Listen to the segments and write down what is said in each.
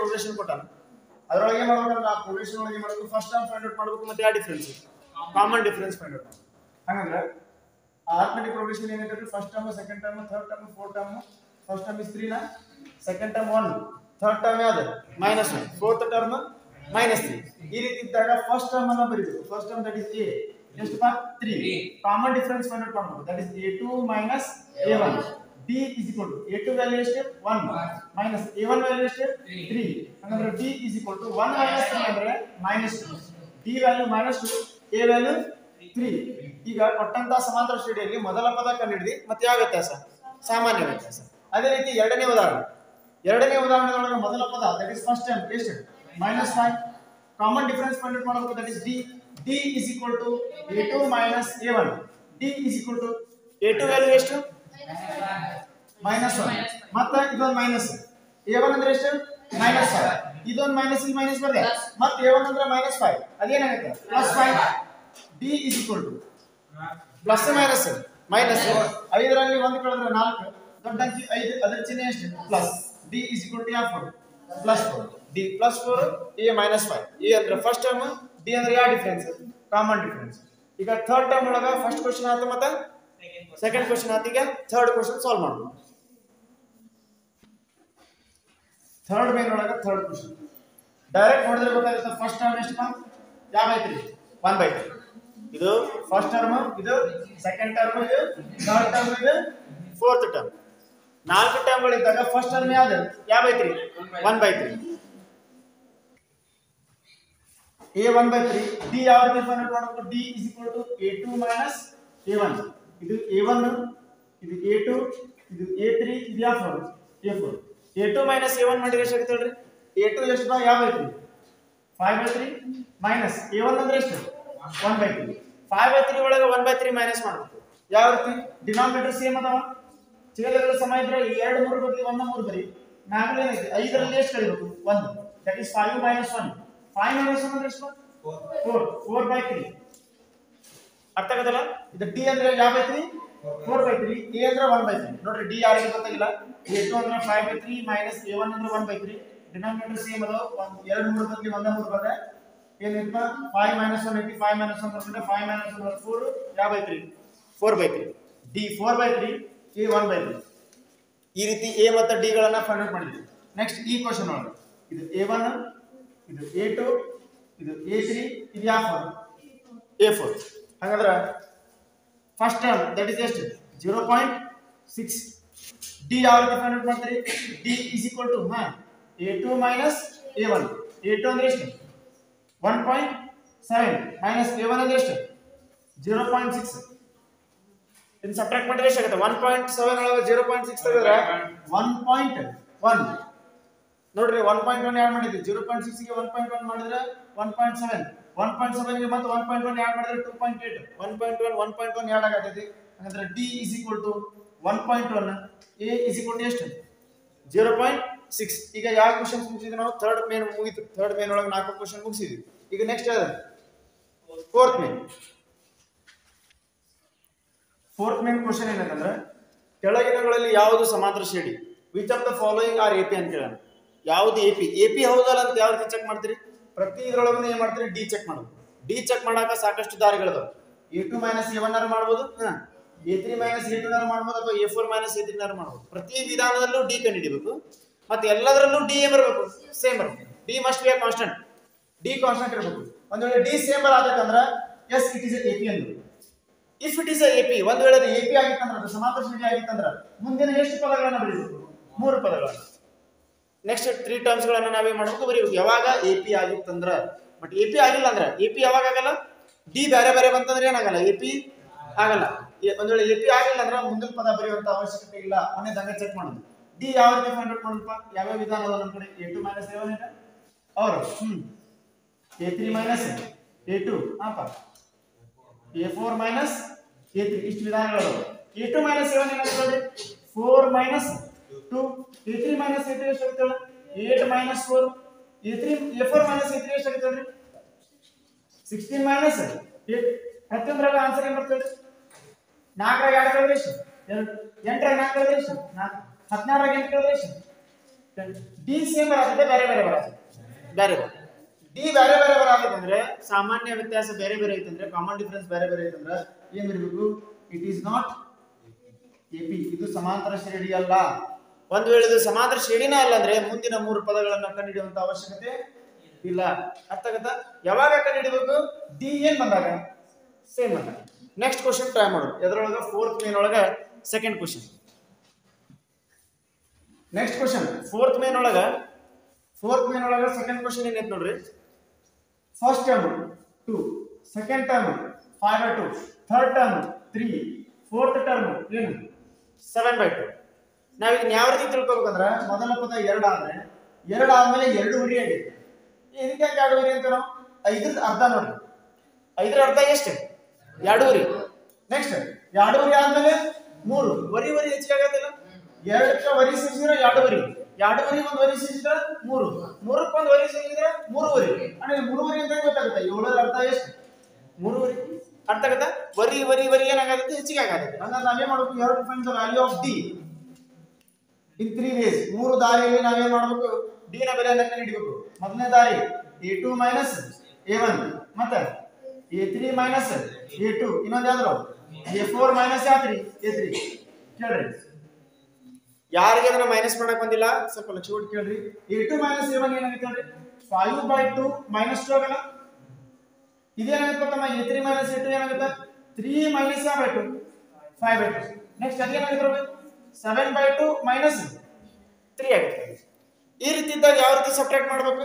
Progression ಕೊಟ್ಟಾನ ಅದರೊಳಗೆ ಏನು ಮಾಡ್ಬೇಕಂದ್ರೆ ಆ ಪ್ರೋಗ್ರೆಷನ್ ಒಳಗೆ ಮಾಡಬೇಕು ಫಸ್ಟ್ ಟರ್ಮ್ ಫೈಂಡ್ ಔಟ್ ಮಾಡಬೇಕು ಮತ್ತೆ ಯಾವ difference common difference find out ಮಾಡಬೇಕು ಹಾಗಂದ್ರೆ arithmetic progression ಏನಂದ್ರೆ first term second term third term fourth term first term is 3 ನ ಸೆಕೆಂಡ್ ಟರ್ಮ್ 1 ಥರ್ಡ್ ಟರ್ಮ್ ಯಾವುದು -1 ಫೋರ್ತ್ ಟರ್ಮ್ -3 ಈ ರೀತಿ ಇದ್ದಾಗ ಫಸ್ಟ್ ಟರ್ಮ್ ಅನ್ನು ಬರೀಬೇಕು first term that is a ಎಷ್ಟು ಪಾ 3 ಕಾಮನ್ ಡಿಫರೆನ್ಸ್ ಫೈಂಡ್ ಔಟ್ ಮಾಡಬೇಕು that is a2 a1 d is equal to a2 value ಎಷ್ಟು 1 a1 ವ್ಯಾಲ್ಯೂ ಎಷ್ಟು 3 ಅಂದ್ರೆ d is equal to 1 3 ಅಂದ್ರೆ -2 d ವ್ಯಾಲ್ಯೂ -2 a ವ್ಯಾಲ್ಯೂ 3 ಈಗ ಕೊಟ್ಟಂತ ಸಮಾಂತರ ಶ್ರೇಣಿಯಲ್ಲಿ ಮೊದಲ ಪದ ಕಂಡುಹಿಡಿದಿ ಮತ್ತೆ ಯಾವ ವ್ಯತ್ಯಾಸ ಸಾಮಾನ್ಯ ವ್ಯತ್ಯಾಸ ಅದೇ ರೀತಿ ಎರಡನೇ ಉದಾಹರಣೆಯೊಳಗೆ ಮೊದಲ ಪದ ದಟ್ ಇಸ್ ಫಸ್ಟ್ ಟರ್ಮ್ ಎಷ್ಟು -5 ಕಾಮನ್ ಡಿಫರೆನ್ಸ್ ಫೈಂಡ್ ಔಟ್ ಮಾಡಬೇಕು that is d is equal to a2 a1 d is equal to a2 value ಎಷ್ಟು -1 ಮತ್ತೆ ಇದೊಂದು ಮೈನಸ್ a1 ಅಂದ್ರೆ ಎಷ್ಟು -5 ಇದೊಂದು ಮೈನಸ್ ಇಲ್ಲಿ ಮೈನಸ್ ಬರ್ತದೆ ಮತ್ತೆ a1 ಅಂದ್ರೆ -5 ಅದೇನಾಗುತ್ತೆ +5 d is equal to plus minus 5ರಲ್ಲಿ 1 ಕಳೆದ್ರೆ 4 ದೊಡ್ಡ ಅಂಕಿ 5 ಅದರ ಚಿಹ್ನೆ ಎಷ್ಟು plus d is equal to +4 d +4 a -5 a ಅಂದ್ರೆ ಫಸ್ಟ್ ಟರ್ಮ್ d ಅಂದ್ರೆ ಯಾವ ಡಿಫರೆನ್ಸ್ ಕಾಮನ್ ಡಿಫರೆನ್ಸ್ ಈಗ ಥರ್ಡ್ ಟರ್ಮ್ ಒಳಗ ಫಸ್ಟ್ ಕ್ವೆಶ್ಚನ್ ಆಯ್ತು ಮತ್ತೆ ಸೆಕೆಂಡ್ ಕ್ವೆಶ್ಚನ್ ಆಯ್ತು ಈಗ ಥರ್ಡ್ ಕ್ವೆಶ್ಚನ್ ಸಾಲ್ವ್ ಮಾಡೋಣ ಥರ್ಡ್ ಮೇನ್ ಒಳಗ ಥರ್ಡ್ ಕ್ವೆಶ್ಚನ್ ಡೈರೆಕ್ಟ್ ನೋಡಿದ್ರೆ ಗೊತ್ತಾಗುತ್ತೆ ಫಸ್ಟ್ ಟರ್ಮ್ ಎಷ್ಟು ಯಾವ ಐತ್ರಿ 1/3 ಇದು ಫಸ್ಟ್ ಟರ್ಮ್ ಇದು ಸೆಕೆಂಡ್ ಟರ್ಮ್ ಇದು ಥರ್ಡ್ ಟರ್ಮ್ ಇದು ಫೋರ್ತ್ ಟರ್ಮ್ ನಾಲ್ಕು ಟರ್ಮ್ಗಳು ಇದ್ದಾಗ ಫಸ್ಟ್ ಟರ್ಮ್ ಯಾವುದು ಯಾವ ಐತ್ರಿ 1/3 a 1/3 d ಯಾವ ರೀತಿ ಫೈಂಡ್ ಔಟ್ ಮಾಡಬೇಕು d is equal to a2 a1 ಇದು a1 ಇದು a2 ಇದು a3 ಇದು a4 a2 a1 ಮಾಡಿದ್ರೆ ಎಷ್ಟು ಆಗುತ್ತೆ ಹೇಳ್ರಿ a2 ಎಷ್ಟು ಯಾವ ಐತ್ರಿ 5/3 ಮೈನಸ್ a1 ಅಂದ್ರೆ ಎಷ್ಟು 1/3 5/3 ಒಳಗೆ 1/3 ಮೈನಸ್ ಮಾಡಬೇಕು ಯಾವ ರೀತಿ ಡಿನಾಮಿನೇಟರ್ ಸೇಮ್ ಅದಾವ ಛೇದಗಳ ಸಮ ಇದ್ರೆ 2 3 ಬದಲಿ 1 3 ಬರಿ 4 ಏನೈತಿ 5ರಲ್ಲಿ ಎಷ್ಟು ಕಳಿಬೇಕು 1 ದಟ್ ಇಸ್ 5 - 1 5 - 1 ಅಂದ್ರೆ ಎಷ್ಟು 4/3 ಅರ್ಥ ಆಗದಲ್ಲ ಇದು d ಅಂದ್ರೆ ಯಾವ ಐತಿ 4/3 a ಅಂದ್ರೆ 1/3 ನೋಡ್ರಿ d ಯಾರಿಗೆ ಗೊತ್ತಾಗಿಲ್ಲ a2 ಅಂದ್ರೆ 5/3 ಮೈನಸ್ a1 ಅಂದ್ರೆ 1/3 ಡಿನಾಮಿನೇಟರ್ ಸೇಮ್ ಅದಾವ 2 3 ಬದಲಿ 1 3 ಬಂದ್ರೆ ಏನೈತಪ್ಪ 5 - 1 ಐತಿ 5 - 1 ಬಂದ್ರೆ 5 - 1 4 ಯಾವ ಐತ್ರಿ 4/3 d 4/3 a 1/3 ಈ ರೀತಿ a ಮತ್ತು d ಗಳನ್ನ ಫೈಂಡ್ ಔಟ್ ಮಾಡಿದ್ವಿ ನೆಕ್ಸ್ಟ್ ಈ ಕ್ವೆಶ್ಚನ್ ಒಳಗೆ ಇದು a1 ಇದು a2 ಇದು a3 ಇದು a4 ಹಾಗಾದ್ರೆ ಫಸ್ಟ್ ಟರ್ಮ್ ದಟ್ ಇಸ್ ಎಷ್ಟು 0.6 d ಯಾವ ರೀತಿ ಫೈಂಡ್ ಔಟ್ ಮಾಡ್ತೀರಿ d is equal to a2 a1 a2 ಅಂದ್ರೆ ಎಷ್ಟು 1.7 ಮೈನಸ್ a1 ಅಂದ್ರೆ ಎಷ್ಟು 0.6 ಇನ್ನು ಸಬ್ಟ್ರಾಕ್ಟ್ ಮಾಡಿದ್ರೆ ಎಷ್ಟು ಆಗುತ್ತೆ 1.7 ಒಳಗೆ 0.6 ತೆಗೆದ್ರೆ 1.1 ನೋಡ್ರಿ 1.1 ಆಡ್ ಮಾಡಿದ್ವಿ 0.6 ಗೆ 1.1 ಮಾಡಿದ್ರೆ 1.7 1.7 ಗೆ ಮತ್ತೆ 1.1 ಆಡ್ ಮಾಡಿದ್ರೆ 2.8 1.1 ಆಡ್ ಆಗತೈತಿ ಹಾಗಾದ್ರೆ d is equal to 1.1 a is equal to ಎಷ್ಟು 0.6 ಈಗ ಯಾವ ಕ್ವೆಶ್ಚನ್ ಮುಗಿಸಿದ್ವಿ ನಾವು ಥರ್ಡ್ ಮೇನ್ ಮುಗಿತು ಥರ್ಡ್ ಮೇನ್ ಒಳಗೆ 4 ಕ್ವೆಶ್ಚನ್ ಮುಗಿಸಿದ್ವಿ ಈಗ ನೆಕ್ಸ್ಟ್ ಯಾವುದು ಫೋರ್ತ್ ಮೇನ್ ಕ್ವೆಶ್ಚನ್ ಏನಂತಂದ್ರೆ ಕೆಳಗಿನಗಳಲ್ಲಿ ಯಾವುದು ಸಮಾಂತರ ಶ್ರೇಣಿ which of the following are AP ಅಂತ ಹೇಳೋಣ ಯಾವುದು ಎಪಿ ಹೌದಲ್ಲ ಅಂತ ಯಾವ ರೀತಿ ಚೆಕ್ ಮಾಡ್ತೀರಿ ಪ್ರತಿ ಇದರೊಳಗೂ ಏನು ಮಾಡ್ತೀರಿ ಡಿ ಚೆಕ್ ಮಾಡೋದು ಡಿ ಚೆಕ್ ಮಾಡಾಕ ಸಾಕಷ್ಟು ದಾರಿಗಳಿದಾವೆ a2 - a1 ನಾರು ಮಾಡ್ಬೋದು a3 - a2 ನಾರು ಮಾಡ್ಬೋದು ಅಥವಾ a4 - a3 ನಾರು ಮಾಡ್ಬೋದು ಪ್ರತಿ ವಿಧಾನದಲ್ಲೂ ಡಿ ಕಂಡುಹಿಡಿಬೇಕು ಮತ್ತೆ ಎಲ್ಲದರಲ್ಲೂ ಡಿ ಬರಬೇಕು ಸೇಮ್ ಬರಬೇಕು D must be a constant D constant ಇರಬೇಕು ಒಂದು ವೇಳೆ ಡಿ ಸೇಮ್ ಆಗಬೇಕಂದ್ರೆ ಎಸ್ ಇಟ್ ಇಸ್ ಎಪಿ ಅಂದ್ರು ಇಫ್ ಇಟ್ ಇಸ್ ಎಪಿ ಒಂದು ವೇಳೆ ಅದು ಎಪಿ ಆಗಿತ್ತಂದ್ರೆ ಅದು ಸಮಾಂತರ ಶ್ರೇಣಿ ಆಗಿತ್ತಂದ್ರೆ ಮುಂದಿನ ಎಷ್ಟು ಪದಗಳನ್ನು ಬರೀಬೇಕು 3 ಪದಗಳನ್ನು ನೆಕ್ಸ್ಟ್ 3 ಟರ್ಮ್ಸ್ ಗಳನ್ನು ನಾವೇ ಮಾಡಬೇಕು ಬರೀಬೇಕು ಯಾವಾಗ ಎಪಿ ಆಗಿತ್ತಂದ್ರೆ ಬಟ್ ಎಪಿ ಆಗಿಲ್ಲ ಅಂದ್ರೆ ಎಪಿ ಯಾವಾಗ ಆಗಲ್ಲ ಡಿ ಬೇರೆ ಬೇರೆ ಬಂತಂದ್ರೆ ಏನಾಗಲ್ಲ ಎಪಿ ಆಗಲ್ಲ ಒಂದು ವೇಳೆ ಎಪಿ ಆಗಿಲ್ಲ ಅಂದ್ರೆ ಮುಂದಿನ ಪದ ಬರೆಯುವಂತ ಅವಶ್ಯಕತೆ ಇಲ್ಲ ಅನ್ನೋದು ಹಂಗೆ ಚೆಕ್ ಮಾಡೋದು ಡಿ ಯಾವ ರೀತಿ ಫೈಂಡ್ ಔಟ್ ಮಾಡಲ್ಪ ಯಾವ ವಿಧಾನ ಅದ ನಮ್ಮ ಕಡೆ a2 - a1 ಇದೆ ಅವರು a3 - a2 ಅಪ್ಪ a4 - a3 ಇಷ್ಟು ವಿಧಾನಗಳು a2 - a1 ಏನಾಗುತ್ತೆ 4 - 2 a3 - a3 ಎಷ್ಟು ಆಗುತ್ತೆ 8 - 4 a4 - a3 ಎಷ್ಟು ಆಗುತ್ತೆ 16 - 8 ಪ್ರತಿಯೊಂದರಾಗ ಆನ್ಸರ್ ಏನು ಬರ್ತದೆ 4 ರಾಗ 2 ಕಳೆದ್ರೆ ಎಷ್ಟು 8 ರಾಗ 4 ಕಳೆದ್ರೆ ಎಷ್ಟು 16 ರಾಗ 8 ಕಳೆದ್ರೆ ಎಷ್ಟು ಡಿ ಸೇಮ್ ಬರಾಗಿದೆ, ಬೇರೆ ಬೇರೆ ಬರಾಗಿದೆ, ಬೇರೆ ಬೇರೆ ಡಿ ಬೇರೆ ಬೇರೆ ಬರಾಗಿದೆ ಅಂದ್ರೆ ಸಾಮಾನ್ಯ ವ್ಯತ್ಯಾಸ ಬೇರೆ ಬೇರೆ ಐತಂದ್ರೆ, ಕಾಮನ್ ಡಿಫರೆನ್ಸ್ ಬೇರೆ ಬೇರೆ ಐತಂದ್ರೆ ಏನ್ ಬರಬೇಕು? ಇಟ್ ಈಸ್ ನಾಟ್ ಎಪಿ, ಇದು ಸಮಾಂತರ ಶ್ರೇಣಿ ಅಲ್ಲ. ಒಂದು ವೇಳೆ ಇದು ಸಮಾಂತರ ಶ್ರೇಣಿನೇ ಅಲ್ಲ ಅಂದ್ರೆ ಮುಂದಿನ ಮೂರು ಪದಗಳನ್ನು ಕಂಡುಹಿಡಿಯುವಂತ ಅವಶ್ಯಕತೆ ಇಲ್ಲ. ಅರ್ಥ ಆಗತ್ತಾ? ಯಾವಾಗ ಕಂಡುಹಿಡಿಬೇಕು? ಡಿ ಏನ್ ಬಂದಾಗ ಸೇಮ್ ಬಂದಾಗ. ನೆಕ್ಸ್ಟ್ ಕ್ವಶನ್ ಟ್ರೈ ಮಾಡೋಣ. ಎದ್ರೊಳಗ ಫೋರ್ತ್ ಮೇನ್ ಒಳಗ second question. Next question fourth main ಒಳಗ ಸೆಕೆಂಡ್ ಕ್ವಶನ್ ಏನೈತೆ ನೋಡ್ರಿ. First term 2, second term 5/2, third term 3, fourth term ಏನು 7/2. ನಾವ್ ಇದನ್ನ ಯಾವ ರೀತಿ ತಿಳ್ಕೊಬೇಕಂದ್ರ, ಮೊದಲ ಪದ 2 ಆದ್ರೆ 2 ಆದ್ಮೇಲೆ 2 ಆಗೈತೆ. ಇದಕ್ಕೆ 2 ಅಂತ ನಾವು 5ರ ಅರ್ಧ ನೋಡ್ರಿ. 5ರ ಅರ್ಧ ಎಷ್ಟು? 2. ನೆಕ್ಸ್ಟ್ 2 ಆದ್ಮೇಲೆ 3 ವರಿ ಹೆಚ್ಚಿಗೆ ಆಗತ್ತಿಲ್ಲ. 2ಕ್ಕೆ ವರಿ ಸೇರಿಸಿದ್ರೆ 2 ಒಂದು ವರಿ ಸೇರಿಸಿದ್ರೆ 3, 3ಕ್ಕೆ ಒಂದು ವರಿ ಸೇರಿಸಿದ್ರೆ 3 ಅಂದ್ರೆ 3 ಅಂತ ಗೊತ್ತಾಗುತ್ತೆ. 7ರ ಅರ್ಧ ಎಷ್ಟು? 3. ಅರ್ಥ ಆಗುತ್ತಾ? ವರಿ ಏನಾಗುತ್ತೆ? ಹೆಚ್ಚಿಗೆ ಆಗುತ್ತೆ. ಅಂದ್ರೆ ನಾವೇನ್ ಮಾಡಬೇಕು? You have to find the value of D in 3 ways. 3 ದಾರಿಯಲ್ಲಿ ನಾವೇನ್ ಮಾಡಬೇಕು? ಡಿ ನ ಬೆಲೆಯನ್ನು ಕಂಡುಹಿಡಿಯಬೇಕು. ಮೊದಲನೇ ದಾರಿ a2 a1, ಮತ್ತೆ a3 a2, ಇನ್ನೊಂದು ಯಾವ್ದು? a4 a3. ಕೇಳ್ರಿ, ಯಾರಿಗೆ ಅದನ್ನ ಮೈನಸ್ ಮಾಡಕ್ ಬಂದಿಲ್ಲ ಸ್ವಲ್ಪ ಲಕ್ಷ ಕೊಟ್ಟು ಕೇಳ್ರಿ. a2 a1 ಏನಾಗುತ್ತೆ ನೋಡ್ರಿ? 5/2 -2 ಆಗಲ್ಲ. ಇದೇನಾಗುತ್ತೆ ಗೊತ್ತಮ್ಮ? a3 a2 ಏನಾಗುತ್ತೆ? 3 -2 5/2. ನೆಕ್ಸ್ಟ್ ಅದೇನಾಗುತ್ತೆ? 7/2 -3 ಆಗುತ್ತೆ. ಈ ರೀತಿ ಇದ್ದಾಗ ಯಾವ ರೀತಿ ಸಬ್ಟ್ರಾಕ್ಟ್ ಮಾಡಬೇಕು?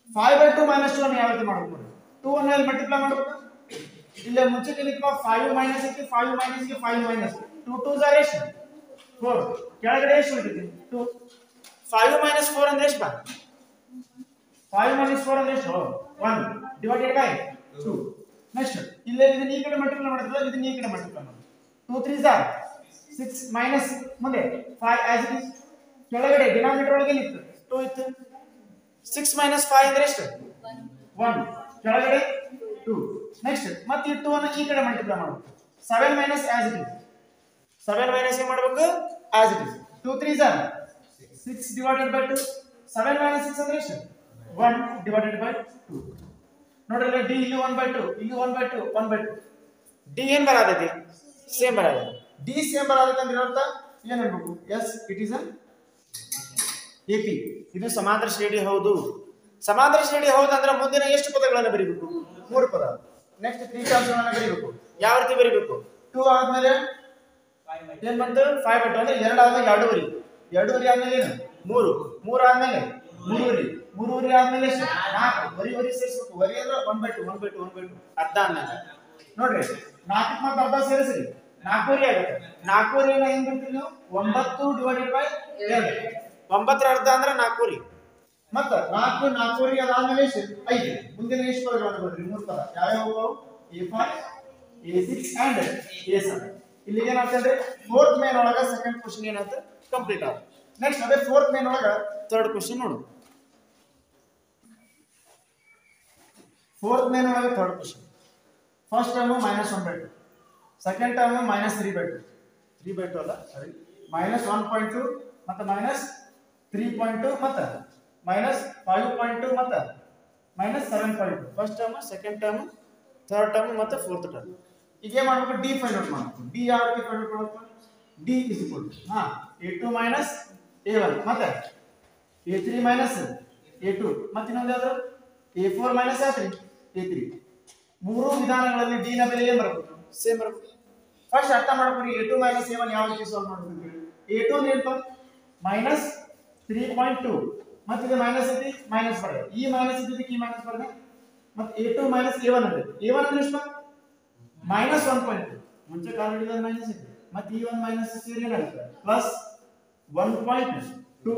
5/2 -2 ಅನ್ನು ಯಾವ ರೀತಿ ಮಾಡಬೇಕು? 2 ಅನ್ನು ಇಲ್ಲಿ ಮಲ್ಟಿಪ್ಲೈ ಮಾಡಬೇಕು. ಇಲ್ಲಿ ಮುಂಚೆಗೆ ಏನಿತ್ತು? 5 ಮೈನಸ್ ಐತಿ, 5 ಮೈನಸ್ಗೆ 5 ಮೈನಸ್ 2 2s ಆರ್ ಎಷ್ಟು? 4. ಕೆಳಗಡೆ ಎಷ್ಟು ಉಳಿತೈತಿ? 2. 5 - 4 ಅಂದ್ರೆ ಎಷ್ಟು? 5 - 4 ಅಂದ್ರೆ ಎಷ್ಟು? 1 ಡಿವೈಡೆಡ್ ಬೈ 2. ನೆಕ್ಸ್ಟ್ ಇಲ್ಲಿ ಇದನ್ನ ಈ ಕಡೆ ಮಲ್ಟಿಪ್ಲೈ ಮಾಡಿದ್ರೆ ಇದನ್ನ ಈ ಕಡೆ ಮಲ್ಟಿಪ್ಲೈ ಮಾಡಿ 2 3s ಆರ್ 6 ಮೈನಸ್ ಮುಂದೆ 5 ಆಸ್ ಇಟ್ ಇಸ್. ಕೆಳಗಡೆ ಡಿನಾಮಿನೇಟರ್ ಒಳಗೆ ಏನಿತ್ತು? 2 ಇತ್ತು. 6 - 5 ಅಂದ್ರೆ ಎಷ್ಟು? 1. ಕೆಳಗಡೆ 2. ನೆಕ್ಸ್ಟ್ ಮತ್ತೆ ಈ 2 ಅನ್ನು ಈ ಕಡೆ ಮಲ್ಟಿಪ್ಲೈ ಮಾಡಬೇಕು. 7 minus as it is. 7 minus ಏನು ಮಾಡಬೇಕು? As it is. 2 3s or 6 divided by 2. 7 - 6 ಅಂದ್ರೆ ಎಷ್ಟು? 1 ಡಿವೈಡೆಡ್ ಬೈ 2. ನೋಡ್ರಿ ಡಿ ಇಲ್ಲಿ 1/2, ಇಲ್ಲಿ 1/2, 1/2. ಡಿ ಏನ್ ಬರಾದೈತಿ? ಸೇಮ್ ಬರಾದೈತಿ. ಡಿ ಸೇಮ್ ಬರಾದೈತಿ ಅಂದ್ರೆ ಅರ್ಥ ಏನ್ ಹೇಳ್ಬೇಕು? Yes it is an AP. ಇದು ಸಮಾಂತರ ಶ್ರೇಣಿ ಹೌದು. ಸಮಾಂತರ ಶ್ರೇಣಿ ಹೌದು ಅಂದ್ರೆ ಮುಂದಿನ ಎಷ್ಟು ಪದಗಳನ್ನು ಬರೀಬೇಕು? 3 ಪದ. ನೆಕ್ಸ್ಟ್ 3 ಟರ್ಮ್ಸ್ ಗಳನ್ನು ಬರೀಬೇಕು. ಯಾವ ರೀತಿ ಬರೀಬೇಕು? 2 ಆದ್ಮೇಲೆ ಏನ್ ಬಂತು? 5/2 ಅಂದ್ರೆ 2 ಆದ್ಮೇಲೆ 2 ಆದ್ಮೇಲೆ ಏನು? 3 ಆದ್ಮೇಲೆ 3 ಆದ್ಮೇಲೆ ಎಷ್ಟು? 4 ವರಿ ಸೇರಿಸಬೇಕು. ವರಿ ಅಂದ್ರೆ 1/2 ಅರ್ಧ ಅನ್ನೋದು ನೋಡ್ರಿ. 4ಕ್ಕೆ ಮತ್ತೆ ಅರ್ಧ ಸೇರಿಸ್ರಿ 4 ಆಗುತ್ತೆ. 4 ಏನ ಹೆಂಗ್ ಬರ್ತೀವಿ ನೀವು? 9 ಡಿವೈಡೆಡ್ ಬೈ 2. 9ರ ಅರ್ಧ ಅಂದ್ರೆ 4. ಮತ್ತೆ 4 ಅದಾದ್ಮೇಲೆ ಎಷ್ಟು? 5. ಮುಂದಿನ ಎಷ್ಟು ಪದಗಳನ್ನು ಬರ್ರಿ? 3 ಪದ. ಯಾವ್ಯಾವ? a5 a6 and a7. ಇಲ್ಲಿಗೆ ಏನಾಗ್ತದೆ? ಫೋರ್ತ್ ಮೇನ್ ಒಳಗ ಸೆಕೆಂಡ್ ಕ್ವಶನ್ ಏನಾಯ್ತು? ಕಂಪ್ಲೀಟ್ ಆಯ್ತು. ನೆಕ್ಸ್ಟ್ ಅದೇ ಫೋರ್ತ್ ಮೇನ್ ಒಳಗ ಥರ್ಡ್ ಕ್ವಶನ್ ನೋಡು. ಫೋರ್ತ್ ಮೇನ್ ಒಳಗೆ third question. First term -1/2, second term -3/2 ಅಲ್ಲ ಸಾರಿ -1.2 ಮತ್ತೆ -3.2 ಮತ್ತೆ -5.2 ಮತ್ತೆ -7.2. First term, second term, third term ಮತ್ತೆ ಫೋರ್ತ್ ಟರ್ಮ್. ಈಗ ಏನ್ ಮಾಡಬೇಕು? ಡಿ ಫೈಂಡ್ ಔಟ್ ಮಾಡಬೇಕು. ಡಿ ಯಾವ ರೀತಿ ಫೈಂಡ್ ಔಟ್ ಮಾಡಬೇಕು? D is equal to a2 a1 ಮತ್ತೆ a3 a2 ಮತ್ತೆ ಇನ್ನೊಂದು ಯಾವುದು? a4 a3. ಮೂರು ವಿಧಾನಗಳಲ್ಲಿ ಡಿ ನ ಬೆಲೆ ಏನು ಬರಬೇಕು? ಸೇಮ್ ಬರಬೇಕು. ಫಸ್ಟ್ ಅರ್ಥ ಮಾಡ್ಕೊಳ್ಳಿ a2 a1 ಯಾವ ರೀತಿ ಸಾಲ್ವ್ ಮಾಡಬೇಕು ಅಂತ ಹೇಳಿ. a2 ಅಂದ್ರೆ ಏನು? -3.2 ಮತ್ತೆ ಇದು ಮೈನಸ್ ಐತಿ, ಮೈನಸ್ ಬರ್ತದೆ. ಈ ಮೈನಸ್ ಇದಕ್ಕೆ ಈ ಮೈನಸ್ ಬರ್ತದೆ. ಮತ್ತೆ a2 a1 ಅಂದ್ರೆ a1 ಅಂದ್ರೆ ಎಷ್ಟು? -1.2. ಮುಂಚೆ ಕಾಲ್ ಹಿಡಿದ ಮೈನಸ್ ಇದೆ. ಮತ್ತೆ ಈ ಒಂದು ಮೈನಸ್ ಸೇರಿ ಏನಾಗುತ್ತೆ? +1.2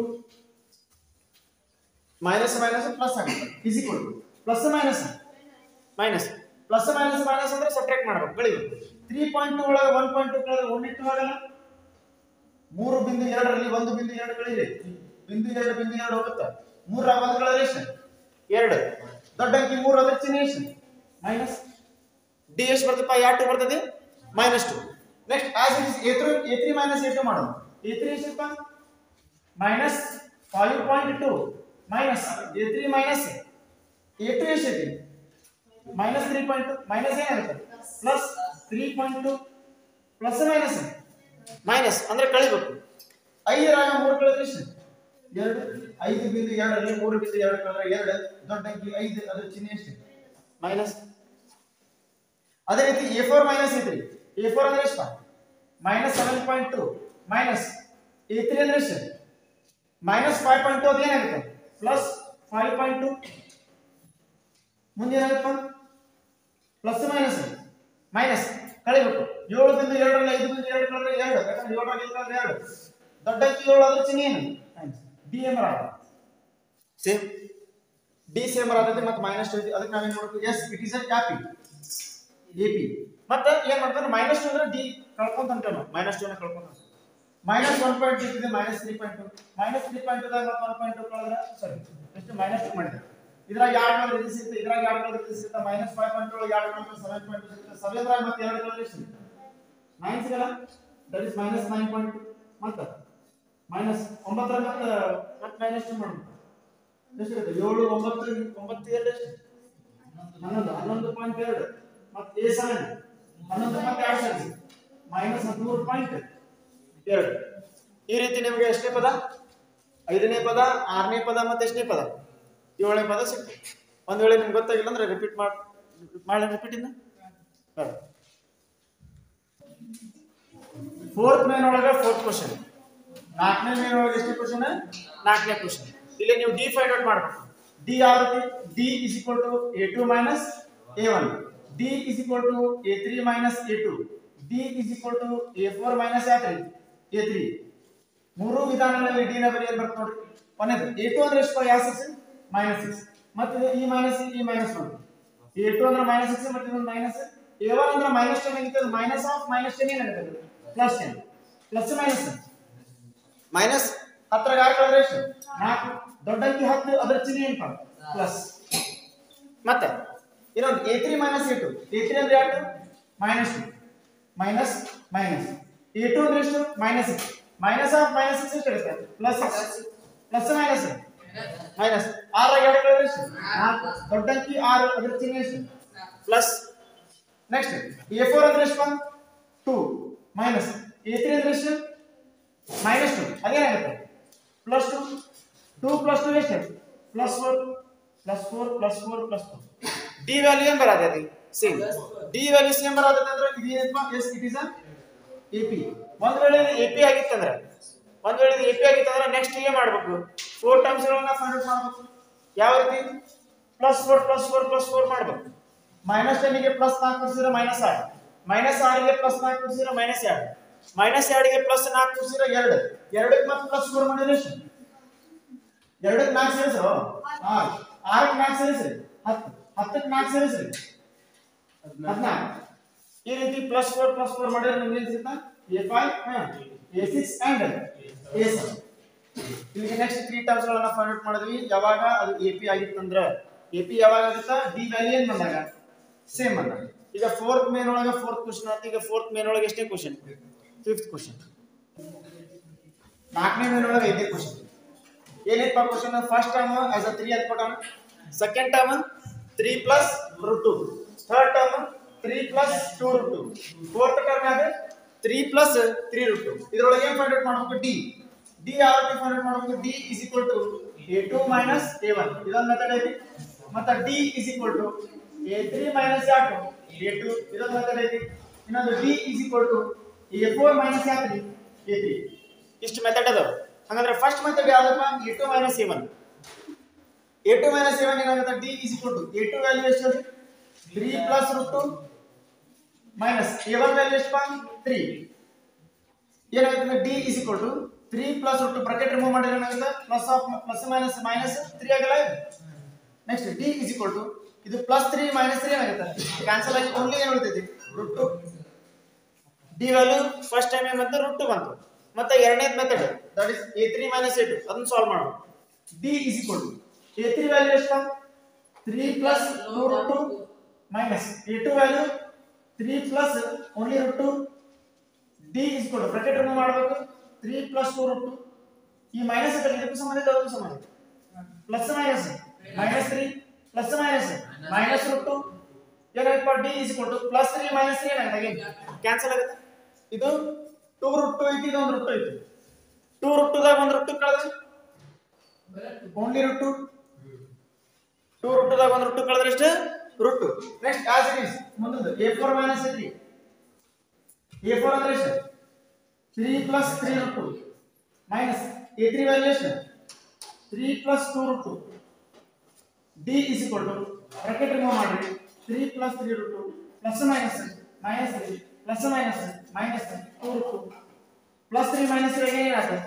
ಮೈನಸ್ ಪ್ಲಸ್ ಆಗುತ್ತೆ. Is equal to plus minus ಅಂದ್ರೆ ಸಬ್ಟ್ರಾಕ್ಟ್ ಮಾಡಬೇಕು, ಕಳಿಬೇಕು. 3.2 ಒಳಗೆ 1.2 ಕಳೆದ್ರೆ 1 ಆಗಲ್ಲ. 3.2 ರಲ್ಲಿ 1.2 ಕಳಿರಿ. 0.2 ಹೋಗುತ್ತೆ. 3 ರ 1 ಕಳೆದ್ರೆ ಎಷ್ಟು? 2. ದೊಡ್ಡ ಅಂಕಿ 3 ಅದರ ಚಿಹ್ನೆ ಎಷ್ಟು? ಮೈನಸ್. ಡಿ ಎಷ್ಟು ಬರ್ತಪ್ಪ? 2 ಬರ್ತದೆ -2. Next as it is a3 a2 ಮಾಡೋಣ. a3 ಎಷ್ಟಪ್ಪ? minus 5.2 minus a3 minus a2 ಎಷ್ಟಿದೆ minus 3.2 minus ಏನಾಗುತ್ತೆ plus 3.2 plus minus minus ಅಂದ್ರೆ ಕಳಿಬೇಕು 5 ರಾಗ 3 ಕಳೆದ್ರೆ ಎಷ್ಟು 2 5.2 ಅಲ್ಲಿ 3.2 ಕಳೆದ್ರೆ 2 ದೊಡ್ಡ ಅಂಕಿ 5 ಅದರ ಚಿಹ್ನೆ ಎಷ್ಟು minus ಅದೇ ರೀತಿ a4 minus a3 a4 ಅಂದ್ರೆ ಎಷ್ಟು minus 7.2 minus a3 ಅಂದ್ರೆ ಎಷ್ಟು minus 5.2 ಅದು ಏನಾಗುತ್ತೆ plus 5.2 ಮುಂದೆ ಏನಾಗುತ್ತೆ ಪ್ಲಸ್ ಮೈನಸ್ ಮೈನಸ್ ಕಳಿಬೇಕು 7.2 ರಲ್ಲಿ 5.2 ಕಳೆದ್ರೆ 2 ಯಾಕಂದ್ರೆ 7 ರಲ್ಲಿ ಕಳೆದ್ರೆ 2 ದೊಡ್ಡ ಅಂಕಿ 7 ಅದರ ಚಿಹ್ನೆ ಏನು ಡಿ ಎಂಬರ್ ಆಗುತ್ತೆ ಸೇಮ್ ಡಿ ಸೇಮ್ ಆಗುತ್ತೆ ಮತ್ತೆ ಮೈನಸ್ 20 ಅದಕ್ಕೆ ನಾವು ಏನು ಮಾಡಬೇಕು yes it is a AP AP ಮತ್ತೆ ಏನು ಮಾಡ್ತಾರೆ ಮೈನಸ್ 2 ಅಂದ್ರೆ ಡಿ ಕಳ್ಕೊಂತ ಅಂತೀವಿ ನಾವು ಮೈನಸ್ 2 ನ ಕಳ್ಕೊಂತ minus 1.2 ಇದೆ minus 3.2 minus 3.2 ದಾಗ 1.2 ಕಳೆದ್ರೆ ಸಾರಿ ಎಷ್ಟು minus 2 ಮಾಡಿದ್ರೆ ಇದ್ರಾಗ ಯಾರು ಕಳೆದ್ರೆ ಇದು ಸಿಗುತ್ತೆ ಇದ್ರಾಗ ಯಾರು ಕಳೆದ್ರೆ ಇದು ಸಿಗುತ್ತೆ minus 5.2 ಒಳಗೆ ಯಾರು ಕಳೆದ್ರೆ 7.2 ಸಿಗುತ್ತೆ 7 ದ್ರಾಗ ಮತ್ತೆ ಎರಡು ಕಳೆದ್ರೆ ಎಷ್ಟು 9 ಸಿಗಲ್ಲ ದಟ್ ಇಸ್ minus 9.2 ಮತ್ತೆ minus 9 ದ್ರಾಗ ಮತ್ತೆ minus 2 ಮಾಡೋಣ ಎಷ್ಟು ಸಿಗುತ್ತೆ 7 9 9 2 ಎಷ್ಟು 11.2 ಮತ್ತೆ a7 11 ಮತ್ತೆ 2 ಸಿಗುತ್ತೆ minus 13.2 ಈ ರೀತಿ ನಿಮಗೆ ಎಷ್ಟನೇ ಪದ 5ನೇ ಪದ 6ನೇ ಪದ ಮತ್ತೆ ಎಷ್ಟನೇ ಪದ 7ನೇ ಪದ ಸಿಕ್ತು ಒಂದು ವೇಳೆ ನಿಮ್ಗೆ ಗೊತ್ತಾಗಿಲ್ಲ ಅಂದ್ರೆ ರಿಪೀಟ್ ಮಾಡಿ ರಿಪೀಟ್ ಇಂದ ಫೋರ್ತ್ ಮೇನ್ ಒಳಗೆ ಫೋರ್ತ್ ಕ್ವೆಶ್ಚನ್ 4ನೇ ಮೇನ್ ಒಳಗೆ ಎಷ್ಟು ಕ್ವೆಶ್ಚನ್ 4ನೇ ಕ್ವೆಶ್ಚನ್ ಇಲ್ಲಿ ನೀವು ಡಿ ಫೈಂಡ್ ಔಟ್ ಮಾಡಬೇಕು ಡಿ ಯಾವ ರೀತಿ D a2 minus a1 d a3 minus a2 d a4 minus a3 ಮೂರು ವಿಧಾನಗಳಲ್ಲಿ ಡಿ ನ ಬೆಲೆ ಏನು ಬರುತ್ತೆ ನೋಡಿ ಕೊನೆದು a2 ಅಂದ್ರೆ ಎಷ್ಟು ಯಾವ 6 -6 ಮತ್ತೆ ಈ ಮೈನಸ್ ಈ ಮೈನಸ್ 1 a2 ಅಂದ್ರೆ -6 ಮತ್ತೆ ಇದು ಮೈನಸ್ a1 ಅಂದ್ರೆ -10 ಆಗಿತ್ತು ಮೈನಸ್ ಆಫ್ -10 ಏನಾಗುತ್ತೆ ಪ್ಲಸ್ 10 ಪ್ಲಸ್ ಮೈನಸ್ ಮೈನಸ್ 10 ರ ಕಳೆದ್ರೆ ಎಷ್ಟು 4 ದೊಡ್ಡ ಅಂಕಿ 10 ಅದರ ಚಿಹ್ನೆ ಏನು ಪ್ಲಸ್ ಮತ್ತೆ ಇನ್ನೊಂದು a3 a2 a3 ಅಂದ್ರೆ ಯಾವುದು -2 ಮೈನಸ್ ಮೈನಸ್ a2 ಅಂದ್ರೆ ಎಷ್ಟು -6 ಮೈನಸ್ ಆಫ್ -6 ಎಷ್ಟು ಇರುತ್ತೆ ಪ್ಲಸ್ ಪ್ಲಸ್ ಮೈನಸ್ ಮೈನಸ್ 6 ರ 2 ಕಳೆದ್ರೆ ಎಷ್ಟು 4 ದೊಡ್ಡ ಅಂಕಿ 6 ಅದರ ಚಿಹ್ನೆ ಎಷ್ಟು ಪ್ಲಸ್ ನೆಕ್ಸ್ಟ್ a4 ಅಂದ್ರೆ ಎಷ್ಟು 2 ಮೈನಸ್ a3 ಅಂದ್ರೆ ಎಷ್ಟು -2 ಅದೇನಾಗುತ್ತೆ +2 2 + 2 ಎಷ್ಟು +4 +4 +4 +4 ಡಿ ವ್ಯಾಲ್ಯೂ ಏನು ಬರುತ್ತೆ ಸೇಮ್ ಡಿ ವ್ಯಾಲ್ಯೂ ಸೇಮ್ ಬರುತ್ತೆ ಅಂದ್ರೆ ಇದು ಏನಪ್ಪ ಎಸ್ ಇಟ್ ಇಸ್ ಎಪಿ ಒಂದು ವೇಳೆ ಎಪಿ ಆಗಿತ್ತಂದ್ರೆ ನೆಕ್ಸ್ಟ್ ಏನು ಮಾಡಬೇಕು 4 ಟರ್ಮ್ಸ್ ಗಳನ್ನ ಫೈಂಡ್ ಔಟ್ ಮಾಡಬೇಕು ಯಾವ ರೀತಿ +4 +4 +4 ಮಾಡಬೇಕು -10 ಗೆ +4 ಕೂಡಿಸಿದ್ರೆ -6 -6 ಗೆ +4 ಕೂಡಿಸಿದ್ರೆ -2 -2 ಗೆ +4 ಕೂಡಿಸಿದ್ರೆ 2 2 ಕ್ಕೆ ಮತ್ತೆ +4 ಮಾಡಿದ್ರೆ ಎಷ್ಟು 2 ಕ್ಕೆ 4 ಸೇರಿಸು 6 6 ಕ್ಕೆ 4 ಸೇರಿಸು 10 10 ಕ್ಕೆ 4 ಸೇರಿಸು 14 ಈ ರೀತಿ +4 ಮಾಡಿದ್ರೆ ನಿಮಗೆ ಏನು ಸಿಗುತ್ತಾ a5 a6 and a7 ಇಲ್ಲಿಗೆ ನೆಕ್ಸ್ಟ್ 3 ಟರ್ಮ್ಸ್ ಗಳನ್ನ ಫೈಂಡ್ ಔಟ್ ಮಾಡಿದ್ವಿ ಯಾವಾಗ ಅದು ಎಪಿ ಆಗಿತ್ತಂದ್ರೆ ಎಪಿ ಯಾವಾಗ ಆಗುತ್ತಾ ಡಿ ವ್ಯಾಲ್ಯೂ ಏನು ಬಂದಾಗ ಸೇಮ್ ಬಂದಾಗ ಈಗ 4th ಮೇನ್ ಒಳಗೆ 4th ಕ್ವೆಶ್ಚನ್ ಆಯ್ತು ಈಗ 4th ಮೇನ್ ಒಳಗೆ ಎಷ್ಟೇ ಕ್ವೆಶ್ಚನ್ 5th ಕ್ವೆಶ್ಚನ್ 4ನೇ ಮೇನ್ ಒಳಗೆ 5ನೇ ಕ್ವೆಶ್ಚನ್ ಏನಿತ್ತು question first term as a 3 ಅಂತ ಕೊಟ್ಟಾನ second term 3 + √2 third term 3 + 2√2 fourth term ಯಾವುದು 3 + 3√2 ಇದರೊಳಗೆ ಏನು ಫೈಂಡ್ ಔಟ್ ಮಾಡಬೇಕು ಡಿ ಯಾವ ರೀತಿ ಫೈಂಡ್ ಔಟ್ ಮಾಡಬೇಕು ಡಿ a2 - a1 ಇದೊಂದು ಮೆಥಡ್ ಐತಿ ಮತ್ತೆ ಡಿ a3 - a2 ಇದೊಂದು ಮೆಥಡ್ ಐತಿ ಇನ್ನೊಂದು ಡಿ a4 - a3 ಇಷ್ಟು ಮೆಥಡ್ ಅದಾವ ಹಾಗಾದ್ರೆ ಫಸ್ಟ್ ಮೆಥಡ್ ಯಾವ್ದಪ್ಪ a2 - a1 ಏನಾಗುತ್ತೆ ಡಿ a2 ವ್ಯಾಲ್ಯೂ ಎಷ್ಟು 3 + √2 ಮೈನಸ್ a1 ವ್ಯಾಲ್ಯೂ ಎಷ್ಟು 3 ಏನಾಗುತ್ತೆ ಡಿ 3 + √2 ಬ್ರಾಕೆಟ್ ರಿಮೂವ್ ಮಾಡಿದ್ರೆ ಏನಾಗುತ್ತೆ ಪ್ಲಸ್ ಮೈನಸ್ -3 ಆಗಲ್ಲ ನೆಕ್ಸ್ಟ್ ಡಿ ಇದು +3 -3 ಏನಾಗುತ್ತೆ ಕ್ಯಾನ್ಸಲ್ ಆಗಿ ಓನ್ಲಿ ಏನು ಉಳಿತೈತಿ √2 ಡಿ ವ್ಯಾಲ್ಯೂ ಫಸ್ಟ್ ಟೈಮ್ ಏನು ಬಂತು √2 ಬಂತು ಮತ್ತೆ ಎರಡನೇದು method that is a3 - a2 ಅದನ್ನ ಸಾಲ್ವ್ ಮಾಡೋಣ ಡಿ a3 ವ್ಯಾಲ್ಯೂ ಎಷ್ಟು 3 + 2√2 minus a2 value 3 + only √2 D bracket remove ಮಾಡಬೇಕು 3 + 2√2 ಈ ಮೈನಸ್ ಇದ್ರೆ ಇದಕ್ಕೂ ಸಂಬಂಧ ಇದೆ ಅದಕ್ಕೂ ಸಂಬಂಧ ಪ್ಲಸ್ ಮೈನಸ್ -3 ಪ್ಲಸ್ ಮೈನಸ್ -√2 ಏನಾಯ್ತು d +3 -3 ಏನಾಗುತ್ತೆ ಕ್ಯಾನ್ಸಲ್ ಆಗುತ್ತೆ ಇದು 2√2 ಐತಿ ಇದು ಒಂದು √2 ಐತಿ 2√2 ದಾಗ ಒಂದು √2 ಕಳೆದ್ರೆ ಓನ್ಲಿ √2 2√2 ದಾಗ ಒಂದು √2 ಕಳೆದ್ರೆ ಎಷ್ಟು √2 ನೆಕ್ಸ್ಟ್ ಆಸ್ ಇಟ್ ಇಸ್ ಮುಂದೆ a4 - a3 a4 ಅಂದ್ರೆ ಎಷ್ಟು 3 + 3√2 ಮೈನಸ್ a3 ವ್ಯಾಲ್ಯೂ ಎಷ್ಟು 3 + 2√2 d ಬ್ರಾಕೆಟ್ ರಿಮೂವ್ ಮಾಡ್ರಿ 3 + 3√2 plus minus -3 plus minus -2√2 +3 -3 again ಏನಾಗುತ್ತೆ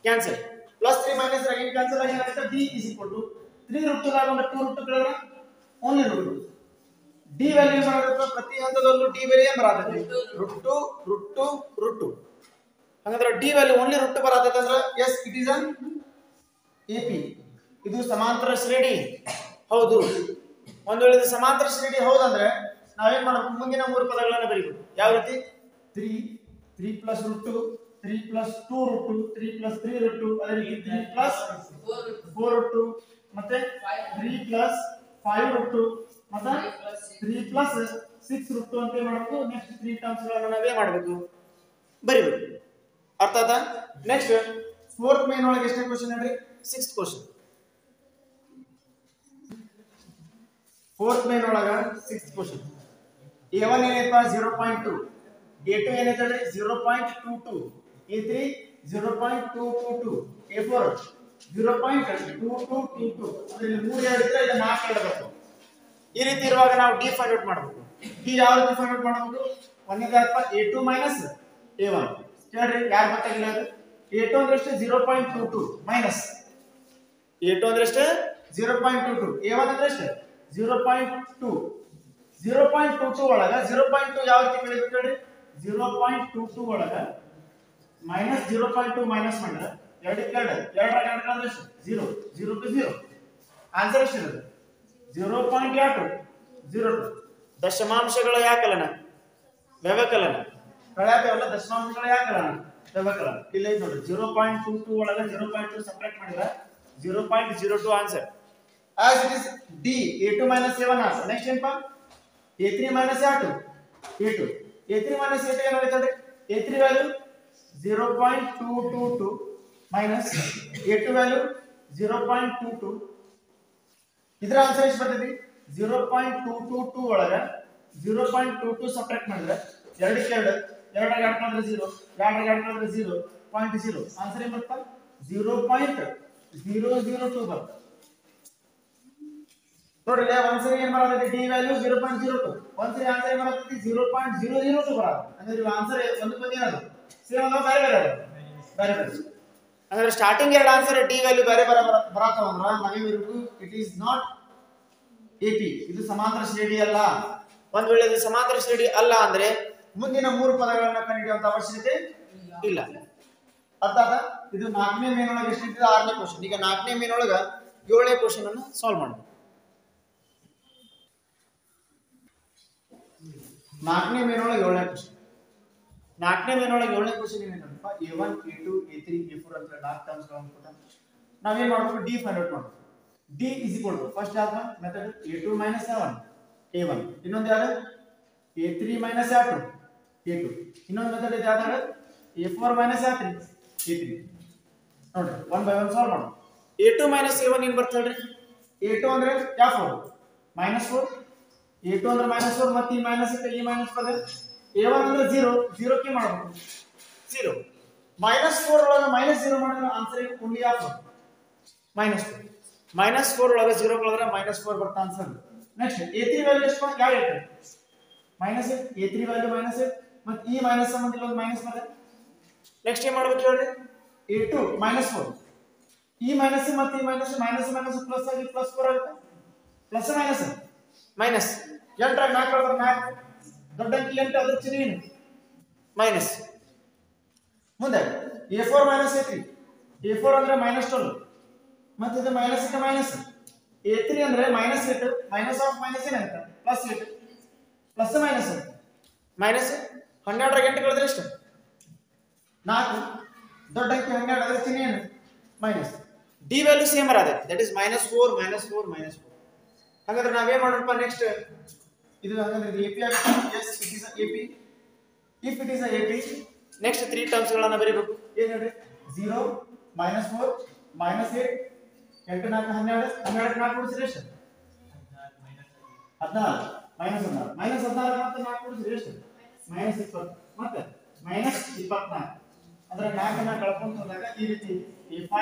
ಕ್ಯಾನ್ಸಲ್ +3 - again ಕ್ಯಾನ್ಸಲ್ ಆಗಿ ಏನಾಗುತ್ತೆ d 3√2 ದಾಗ ಒಂದು 2√2 ಕಳೆದ್ರೆ ಓನ್ಲಿ √2 d ವ್ಯಾಲ್ಯೂ ಬರುತ್ತೆ ಪ್ರತಿ ಹಂತದಲ್ಲೂ d ವ್ಯಾಲ್ಯೂ ಬರುತ್ತೆ √2 ಹಾಗಾದ್ರೆ d ವ್ಯಾಲ್ಯೂ ಓನ್ಲಿ √2 ಬರುತ್ತೆ ಅಂದ್ರೆ yes it is an AP ಇದು ಸಮಾಂತರ ಶ್ರೇಣಿ ಹೌದು ಒಂದು ವೇಳೆ ಸಮಾಂತರ ಶ್ರೇಣಿ ಹೌದಂದ್ರೆ ನಾವೇನ್ ಮಾಡಬೇಕು ಮುಂದಿನ ಮೂರು ಪದಗಳನ್ನು ಬರೀಬೇಕು ಯಾವ ರೀತಿ 3 + √2 3 + 2√2 3 + 3√2 ಅದೇ ರೀತಿ 3 + 4√2 ಮತ್ತೆ 3 + 5√2 ಮತ್ತೆ 3 + 6√2 ಅಂತ ಮಾಡಬೇಕು ನೆಕ್ಸ್ಟ್ 3 ಟರ್ಮ್ಸ್ ಗಳನ್ನು ನಾವೇ ಮಾಡಬೇಕು ಬರೀಬೇಕು ಅರ್ಥ ಆಯ್ತಾ ನೆಕ್ಸ್ಟ್ ಫೋರ್ತ್ ಮೇನ್ ಒಳಗೆ ಎಷ್ಟನೇ ಕ್ವೆಶ್ಚನ್ ಹೇಳ್ರಿ ಸಿಕ್ಸ್ತ್ ಕ್ವೆಶ್ಚನ್ ಫೋರ್ತ್ ಮೇನ್ ಒಳಗ ಸಿಕ್ಸ್ತ್ ಕ್ವೆಶ್ಚನ್ a1 ಏನೈತಾ 0.2 a2 ಏನೈತೆ 0.22 a3 0.222 a4 0.2222 ಅಂದ್ರೆ ಇಲ್ಲಿ 3 ಹೇಳಿದ್ರೆ ಇದು 4 ಇಡಬೇಕು ಈ ರೀತಿ ಇರುವಾಗ ನಾವು d ಫೈಂಡ್ ಔಟ್ ಮಾಡಬೇಕು d ಯಾವ ರೀತಿ ಫೈಂಡ್ ಔಟ್ ಮಾಡಬೇಕು ಒಂದನೇದಪ್ಪ a2 - a1 ಕೇಳ್ರಿ ಯಾರು ಗೊತ್ತಾಗಿಲ್ಲ ಅದು a2 ಅಂದ್ರೆ ಎಷ್ಟು 0.22 ಮೈನಸ್ a2 ಅಂದ್ರೆ ಎಷ್ಟು 0.22 a1 ಅಂದ್ರೆ ಎಷ್ಟು 0.2 0.22 ಒಳಗ 0.2 ಯಾವ ರೀತಿ ಕಳಿಬೇಕು ಹೇಳ್ರಿ 0.22 ಒಳಗ -0.2 ಮೈನಸ್ ಮಾಡಿದ್ರೆ 2 2 ಎಷ್ಟು 0 0 to 0 ಆನ್ಸರ್ ಎಷ್ಟು ಇದೆ 0.2 ದಶಮಾಂಶಗಳ ಯಾಕಲನ ವ್ಯವಕಲನ ಕಳೆಯಲ್ಲ ದಶಮಾಂಶಗಳ ಯಾಕಲನ ವ್ಯವಕಲನ ಇಲ್ಲ ಇದು ನೋಡಿ 0.22 ಒಳಗ 0.2 ಸಬ್ಟ್ರಾಕ್ಟ್ ಮಾಡಿದ್ರೆ 0.02 answer as it is d a2 - a1 answer next ಏನಪ್ಪ a3 - a2 a2 ಏನಾಗುತ್ತೆ a3 value 0.222 minus a2 value 0.22 ಇದರ ಆನ್ಸರ್ ಎಷ್ಟು ಬರ್ತೈತಿ 0.222 ಒಳಗ 0.22 ಸಬ್ಟ್ರಾಕ್ಟ್ ಮಾಡಿದ್ರೆ 2 2 2 0 0 0.0 ಆನ್ಸರ್ ಏನು ಬರುತ್ತೆ 0.002 ಬರುತ್ತೆ ನೋಡ್ರಿ ಒಂದ್ಸರಿ ಏನ್ ಬರುತ್ತೆ d ವ್ಯಾಲ್ಯೂ 0.02 ಒಂದ್ಸರಿ ಆನ್ಸರ್ ಏನ್ ಬರುತ್ತೆ 0.002 ಬರುತ್ತೆ ಅಂದ್ರೆ ಆನ್ಸರ್ ಒಂದು ಬಂದಿ ಏನದು ಸೇಮ್ ಅಲ್ಲ ಬೇರೆ ಅಂದ್ರೆ ಸ್ಟಾರ್ಟಿಂಗ್ ಎರಡು ಆನ್ಸರ್ d ವ್ಯಾಲ್ಯೂ ಬೇರೆ ಬರತಾವ ಅಂದ್ರೆ ನಾವೇನಿರಬೇಕು ಇಟ್ ಈಸ್ ನಾಟ್ AP ಇದು ಸಮಾಂತರ ಶ್ರೇಣಿ ಅಲ್ಲ ಒಂದ್ ವೇಳೆ ಇದು ಸಮಾಂತರ ಶ್ರೇಣಿ ಅಲ್ಲ ಅಂದ್ರೆ ಮುಂದಿನ ಮೂರು ಪದಗಳನ್ನ ಕಂಡುಹಿಡಿಯುವಂತ ಅವಶ್ಯಕತೆ ಇಲ್ಲ ಅರ್ಥಾತ್ ಇದು 4ನೇ ಮೇನ್ ಒಳಗೆ ಎಷ್ಟಿದೆ 6ನೇ ಕ್ವೆಶ್ಚನ್ ಈಗ 4ನೇ ಮೇನ್ ಒಳಗೆ 7ನೇ ಕ್ವೆಶ್ಚನ್ ಅನ್ನು ಸಾಲ್ವ್ ಮಾಡೋಣ 4ನೇ ಮೇನ್ ಒಳಗೆ 7ನೇ ಕ್ವೆಶ್ಚನ್ 4ನೇ ಮೇನ್ ಒಳಗೆ 7ನೇ question ಏನಂತಪ್ಪ a1 a2 a3 a4 ಅಂತ 4 ಟರ್ಮ್ಸ್ ಗಳನ್ನು ಕೊಟ್ಟ ನಾವೇನ್ ಮಾಡಬೇಕು d ಫೈಂಡ್ ಔಟ್ ಮಾಡಬೇಕು d ಫಸ್ಟ್ ಯಾವ್ದು ಮೆಥಡ್ a2 - a1 ಇನ್ನೊಂದು ಯಾವುದು a3 - a2 ಇನ್ನೊಂದು ಮೆಥಡ್ ಇದೆ ಯಾವ್ದು a4 - a3 ನೋಡ್ರಿ ಒನ್ ಬೈ ಒನ್ ಸಾಲ್ವ್ ಮಾಡೋಣ a2 - a1 ಏನು ಬರ್ತದೆ ಹೇಳ್ರಿ a2 ಅಂದ್ರೆ ಯಾವ 4 a2 ಅಂದ್ರೆ -4 ಮತ್ತೆ ಈ ಮೈನಸ್ ಇತ್ತು ಈ ಮೈನಸ್ ಪದ a1 ಅಂದ್ರೆ 0 ಕ್ಕೆ ಮಾಡಬೇಕು 0 -4 ಒಳಗೆ -0 ಮಾಡಿದ್ರೆ ಆನ್ಸರ್ ಓನ್ಲಿ ಯಾವ -4 ಒಳಗೆ 0 ಕಳೆದ್ರೆ -4 ಬರುತ್ತೆ ಆನ್ಸರ್ ನೆಕ್ಸ್ಟ್ a3 ವ್ಯಾಲ್ಯೂ ಎಷ್ಟು ಯಾವ ಇರುತ್ತೆ -8 a3 ವ್ಯಾಲ್ಯೂ -8 ಮತ್ತೆ ಈ ಮೈನಸ್ ಸಂಬಂಧ ಇಲ್ಲೊಂದು ಮೈನಸ್ ಬರುತ್ತೆ ನೆಕ್ಸ್ಟ್ ಏನು ಮಾಡಬೇಕು ಹೇಳ್ರಿ a2 -4 ಈ ಮೈನಸ್ ಮತ್ತೆ ಈ ಮೈನಸ್ ಪ್ಲಸ್ ಆಗಿ +4 ಆಗುತ್ತೆ ಪ್ಲಸ್ ಮೈನಸ್ 8 ರಾಗ 4 ಕಳೆದ್ರೆ 4 ದೊಡ್ಡ ಅಂಕಿ 8 ಅದರ ಚಿಹ್ನೆ ಏನು ಮೈನಸ್ ಮುಂದೆ a4 - a3 a4 ಅಂದ್ರೆ -12 ಮತ್ತೆ ಇದು ಮೈನಸ್ ಇಂದ ಮೈನಸ್ a3 ಅಂದ್ರೆ -8 ಮೈನಸ್ ಆಫ್ ಮೈನಸ್ ಏನಾಗುತ್ತೆ +8 ಪ್ಲಸ್ ಮೈನಸ್ 12 ರಾಗ 8 ಕಳೆದ್ರೆ ಎಷ್ಟು 4 ದೊಡ್ಡ ಅಂಕಿ 12 ಅದರ ಚಿಹ್ನೆ ಏನು ಮೈನಸ್ ಡಿ ವ್ಯಾಲ್ಯೂ ಸೇಮ್ ಬರದೆ ದಟ್ ಇಸ್ -4 -4 -4. ಹಾಗಾದ್ರೆ ನಾವೇನ್ ಮಾಡೋಣಪ್ಪ ನೆಕ್ಸ್ಟ್ ಇದು ಹಾಗಾದ್ರೆ ಇದು ಎಪಿ ಆಗುತ್ತೆ. Yes it is AP. If it is AP next 3 terms ಗಳನ್ನು ಬರೀಬೇಕು. ಏನು ಹೇಳ್ರಿ 0 -4 -8 8 4 12 12 4 ಕೂಡಿಸಿದ್ರೆ ಎಷ್ಟು 14 -14 ಮತ್ತೆ 4 ಕೂಡಿಸಿದ್ರೆ ಎಷ್ಟು -20 ಮತ್ತೆ -24. ಅಂದ್ರೆ 4 ಅನ್ನು ಕಳ್ಕೊಂಡು ಹೋದಾಗ ಈ ರೀತಿ A5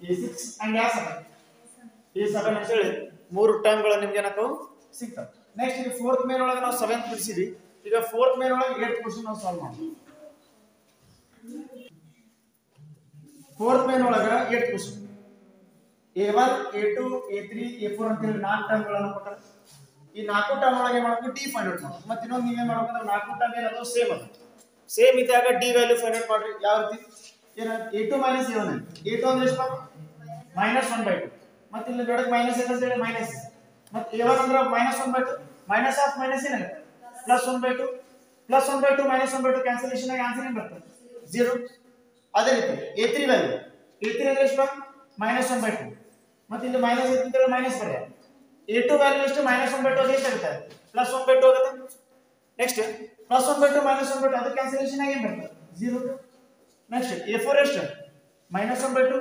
A6 and A7 ಅಂತ ಹೇಳಿ 3 ಟರ್ಮ್ಗಳು ನಿಮಗೆ ಏನಕ್ಕವು ಸಿಗ್ತವೆ. ನೆಕ್ಸ್ಟ್ ಈ 4th ಮೇನ್ ಒಳಗೆ ನಾವು 7th ಬಿಡಿಸಿದ್ವಿ. ಈಗ 4th ಮೇನ್ ಒಳಗೆ 8th ಕ್ವೆಶ್ಚನ್ ನಾವು ಸಾಲ್ವ್ ಮಾಡೋಣ. 4th ಮೇನ್ ಒಳಗೆ 8th question A1 A2 A3 A4 ಅಂತ ಹೇಳಿ 4 ಟರ್ಮ್ಗಳನ್ನು ಕೊಟ್ಟಾರೆ. ಈ 4 ಟರ್ಮ್ ಒಳಗೆ ಮಾಡಬೇಕು ಡಿ ಫೈಂಡ್ ಔಟ್ ಮಾಡಬೇಕು. ಮತ್ತೆ ಇನ್ನೊಂದು ನೀವೇ ಮಾಡಬೇಕಂದ್ರೆ 4 ಟರ್ಮ್ ಏನದು ಸೇಮ್ ಅದು ಸೇಮ್ ಇದ್ದಾಗ ಡಿ ವ್ಯಾಲ್ಯೂ ಫೈಂಡ್ ಔಟ್ ಮಾಡ್ರಿ. ಯಾವ ರೀತಿ ಏನ A2 A1 A2 ಅಂದ್ರೆ ಎಷ್ಟು -1/2 ಮತ್ತೆ ಇಲ್ಲಿ ದೊಡ್ಡ ಮೈನಸ್ ಅಂತ ಹೇಳಿ ಮೈನಸ್ ಮತ್ತೆ A1 ಅಂದ್ರೆ -1/2 ಮೈನಸ್ ಆಫ್ ಮೈನಸ್ ಏನಾಗುತ್ತೆ +1/2 +1/2 -1/2 ಕ್ಯಾನ್ಸಲೇಷನ್ ಆಗಿ ಆನ್ಸರ್ ಏನು ಬರ್ತದೆ 0. ಅದೇ ರೀತಿ A3 ವ್ಯಾಲ್ಯೂ A3 ಅಂದ್ರೆ ಎಷ್ಟು -1/2 ಮತ್ತೆ ಇಲ್ಲಿ ಮೈನಸ್ ಅಂತ ಹೇಳಿ ಮೈನಸ್ ಬರೆಯ. A2 ವ್ಯಾಲ್ಯೂ ಎಷ್ಟು -1/2 ಅದು ಎಷ್ಟಾಗುತ್ತೆ +1/2 ಆಗುತ್ತೆ. ನೆಕ್ಸ್ಟ್ +1/2 -1/2 ಅದು ಕ್ಯಾನ್ಸಲೇಷನ್ ಆಗಿ ಏನು ಬರ್ತದೆ 0. ನೆಕ್ಸ್ಟ್ A4 ಎಷ್ಟು -1/2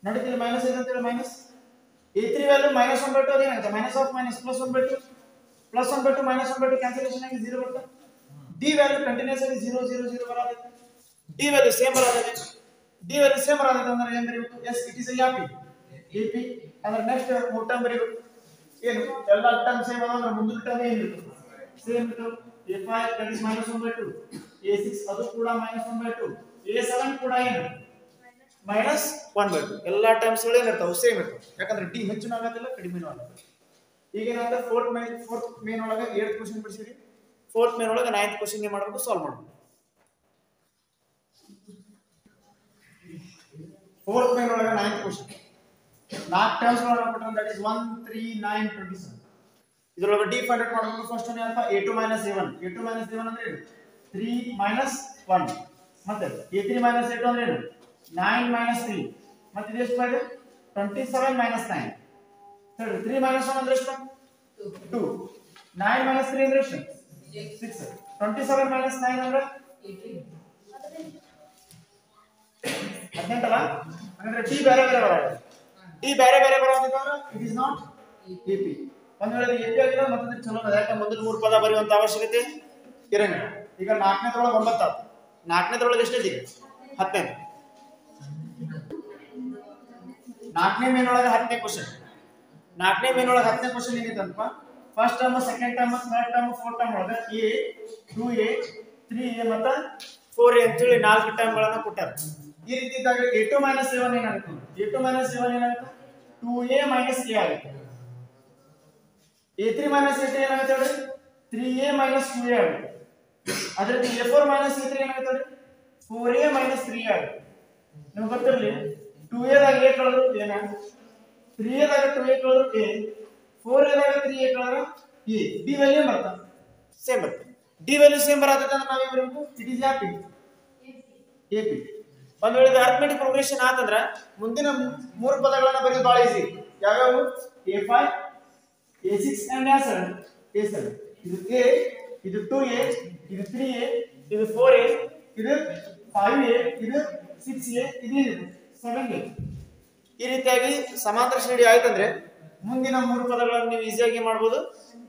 ನಡೀತಿಲ್ಲ ಮೈನಸ್ ಅಂತ ಹೇಳಿ ಮೈನಸ್. A3 ವ್ಯಾಲ್ಯೂ -1/2 ಅದು ಏನಾಗುತ್ತೆ ಮೈನಸ್ ಆಫ್ ಮೈನಸ್ +1/2 -1/2 ಕ್ಯಾನ್ಸಲೇಷನ್ ಆಗಿ 0 ಬರುತ್ತೆ. ಡಿ ವ್ಯಾಲ್ಯೂ ಕಂಟಿನ್ಯೂಸ್ ಆಗಿ 0 0 0 ಬರುತ್ತೆ. ಡಿ ವ್ಯಾಲ್ಯೂ ಸೇಮ್ ಬರುತ್ತೆ. ಡಿ ವ್ಯಾಲ್ಯೂ ಸೇಮ್ ಬರುತ್ತೆ ಅಂದ್ರೆ ಏನು ಬರೀಬೇಕು ಎಸ್ ಇಟ್ ಇಸ್ AP ಅಂದ್ರೆ ನೆಕ್ಸ್ಟ್ 3 ಟರ್ಮ್ ಬರೀಬೇಕು. ಏನು ಎಲ್ಲ ಟರ್ಮ್ ಸೇಮ್ ಅಂದ್ರೆ ಮುಂದಿನ ಟರ್ಮ್ ಏನು ಇರುತ್ತೆ ಸೇಮ್ ಇತ್ತು. A5 that is -1/2 A6 ಅದು ಕೂಡ -1/2 A7 ಕೂಡ ಏನು -1/2 ಎಲ್ಲ ಟರ್ಮ್ಸ್ ಗಳು ಏನಿರ್ತಾವೆ ಸೇಮ್ ಇರ್ತಾವೆ. ಯಾಕಂದ್ರೆ ಡಿ ಹೆಚ್ಚಿನ ಆಗೋದಿಲ್ಲ ಕಡಿಮೆನೂ ಆಗೋದಿಲ್ಲ. ಈಗ ಏನಾಗುತ್ತೆ 4th ಮೇನ್ ಒಳಗೆ 8th ಕ್ವೆಶ್ಚನ್ ಬಿಡಿಸಿರಿ. 4th ಮೇನ್ ಒಳಗೆ 9th ಕ್ವೆಶ್ಚನ್ ಏನು ಮಾಡಬೇಕು ಸಾಲ್ವ್ ಮಾಡಬೇಕು. 4th ಮೇನ್ ಒಳಗೆ 9th ಕ್ವೆಶ್ಚನ್ 4 ಟರ್ಮ್ಸ್ ಗಳನ್ನು ಕೊಟ್ಟರೆ ದಟ್ ಇಸ್ 1 3 9 27. ಇದರೊಳಗೆ ಡಿ ಫೈಂಡ್ ಔಟ್ ಮಾಡಬೇಕು. ಫಸ್ಟ್ ಒನ್ ಏನಪ್ಪ A2 A1 A2 A1 ಅಂದ್ರೆ ಏನು 3 -1 ಮತ್ತೆ A3 A2 ಅಂದ್ರೆ ಏನು 9 -3 ಮತ್ತೆ ಇದು ಎಷ್ಟು ಬರುತ್ತೆ 27 -9 ಸರಿ 3 -1 ಅಂದ್ರೆ ಎಷ್ಟು 2 9 -3 ಅಂದ್ರೆ ಎಷ್ಟು 6 27 -9 ಅಂದ್ರೆ 18 ಅಲ್ಲ. ಹಾಗಾದ್ರೆ ಟಿ ಬೇರೆ ಬೇರೆ ಬರುತ್ತೆ. ಟಿ ಬೇರೆ ಬೇರೆ ಬರೋದಂದ್ರೆ ಇಟ್ ಇಸ್ ನಾಟ್ AP. ಒಂದು ವೇಳೆ AP ಆಗಿರೋ ಮತ್ತೊಂದು ಚಲೋ ಯಾಕೆ ಮೊದಲು 3 ಪದ ಬರೆಯುವಂತ ಅವಶ್ಯಕತೆ ಇರಂಗಿಲ್ಲ. ಈಗ 4ನೇದ್ರೊಳಗೆ 9 ಆಯ್ತು 4ನೇದ್ರೊಳಗೆ ಎಷ್ಟಿದೆ ಈಗ 10ನೇ 4ನೇ ಮೇನ್ ಒಳಗೆ 10ನೇ ಕ್ವೆಶ್ಚನ್ 4ನೇ ಮೇನ್ ಒಳಗೆ 10ನೇ ಕ್ವೆಶ್ಚನ್ ಏನಿದೆ first term second term third term fourth term ಒಳಗೆ A 2A 3A ಮತ್ತು 4A ಅಂತೇಳಿ 4 ಟರ್ಮ್ಗಳನ್ನು ಕೊಟ್ಟಾರೆ. ಈ ರೀತಿ ಇದ್ದಾಗ A2 A1 ಏನಾಗುತ್ತೆ A2 A1 ಏನಾಗುತ್ತೆ 2A - A ಆಗುತ್ತೆ. A3 A3 ಏನಾಗುತ್ತೆ ಹೇಳಿ 3A - 2A ಆಗುತ್ತೆ. ಅದೇ ರೀತಿ A4 A3 ಏನಾಗುತ್ತೆ ಹೇಳಿ 4A - 3A ಆಗುತ್ತೆ. ನಿಮಗೆ ಗೊತ್ತಿರಲಿ 2A ದಾಗ A ಕಳೆದ್ರು ಏನ 3A ದಾಗ 2A ಕಳೆದ್ರು A 4A ದಾಗ 3A ಕಳೆದ್ರೆ A ಡಿ ವ್ಯಾಲ್ಯೂ ಬರುತ್ತೆ ಸೇಮ್ ಬರುತ್ತೆ. ಡಿ ವ್ಯಾಲ್ಯೂ ಸೇಮ್ ಬರುತ್ತೆ ಅಂದ್ರೆ ನಾವು ಏನು ಬರಬೇಕು ಇಟ್ ಇಸ್ AP. ಒಂದು ವೇಳೆ ಅರ್ಥಮೆಟಿಕ್ ಪ್ರೋಗ್ರೆಷನ್ ಆತಂದ್ರೆ ಮುಂದಿನ 3 ಪದಗಳನ್ನು ಬರೆಯೋದು ಬಹಳ ಈಜಿ. ಯಾವ್ಯಾವು A5 A6 and A7 ಇದು A ಇದು 2A ಇದು 3A ಇದು 4A ಇದು 5A ಇದು 6A ಇದು 7A. ಈ ರೀತಿಯಾಗಿ ಸಮಾಂತರ ಶ್ರೇಣಿ ಆಯ್ತಂದ್ರೆ ಮುಂದಿನ 3 ಪದಗಳನ್ನು ನೀವು ಈಸಿಯಾಗಿ ಮಾಡಬಹುದು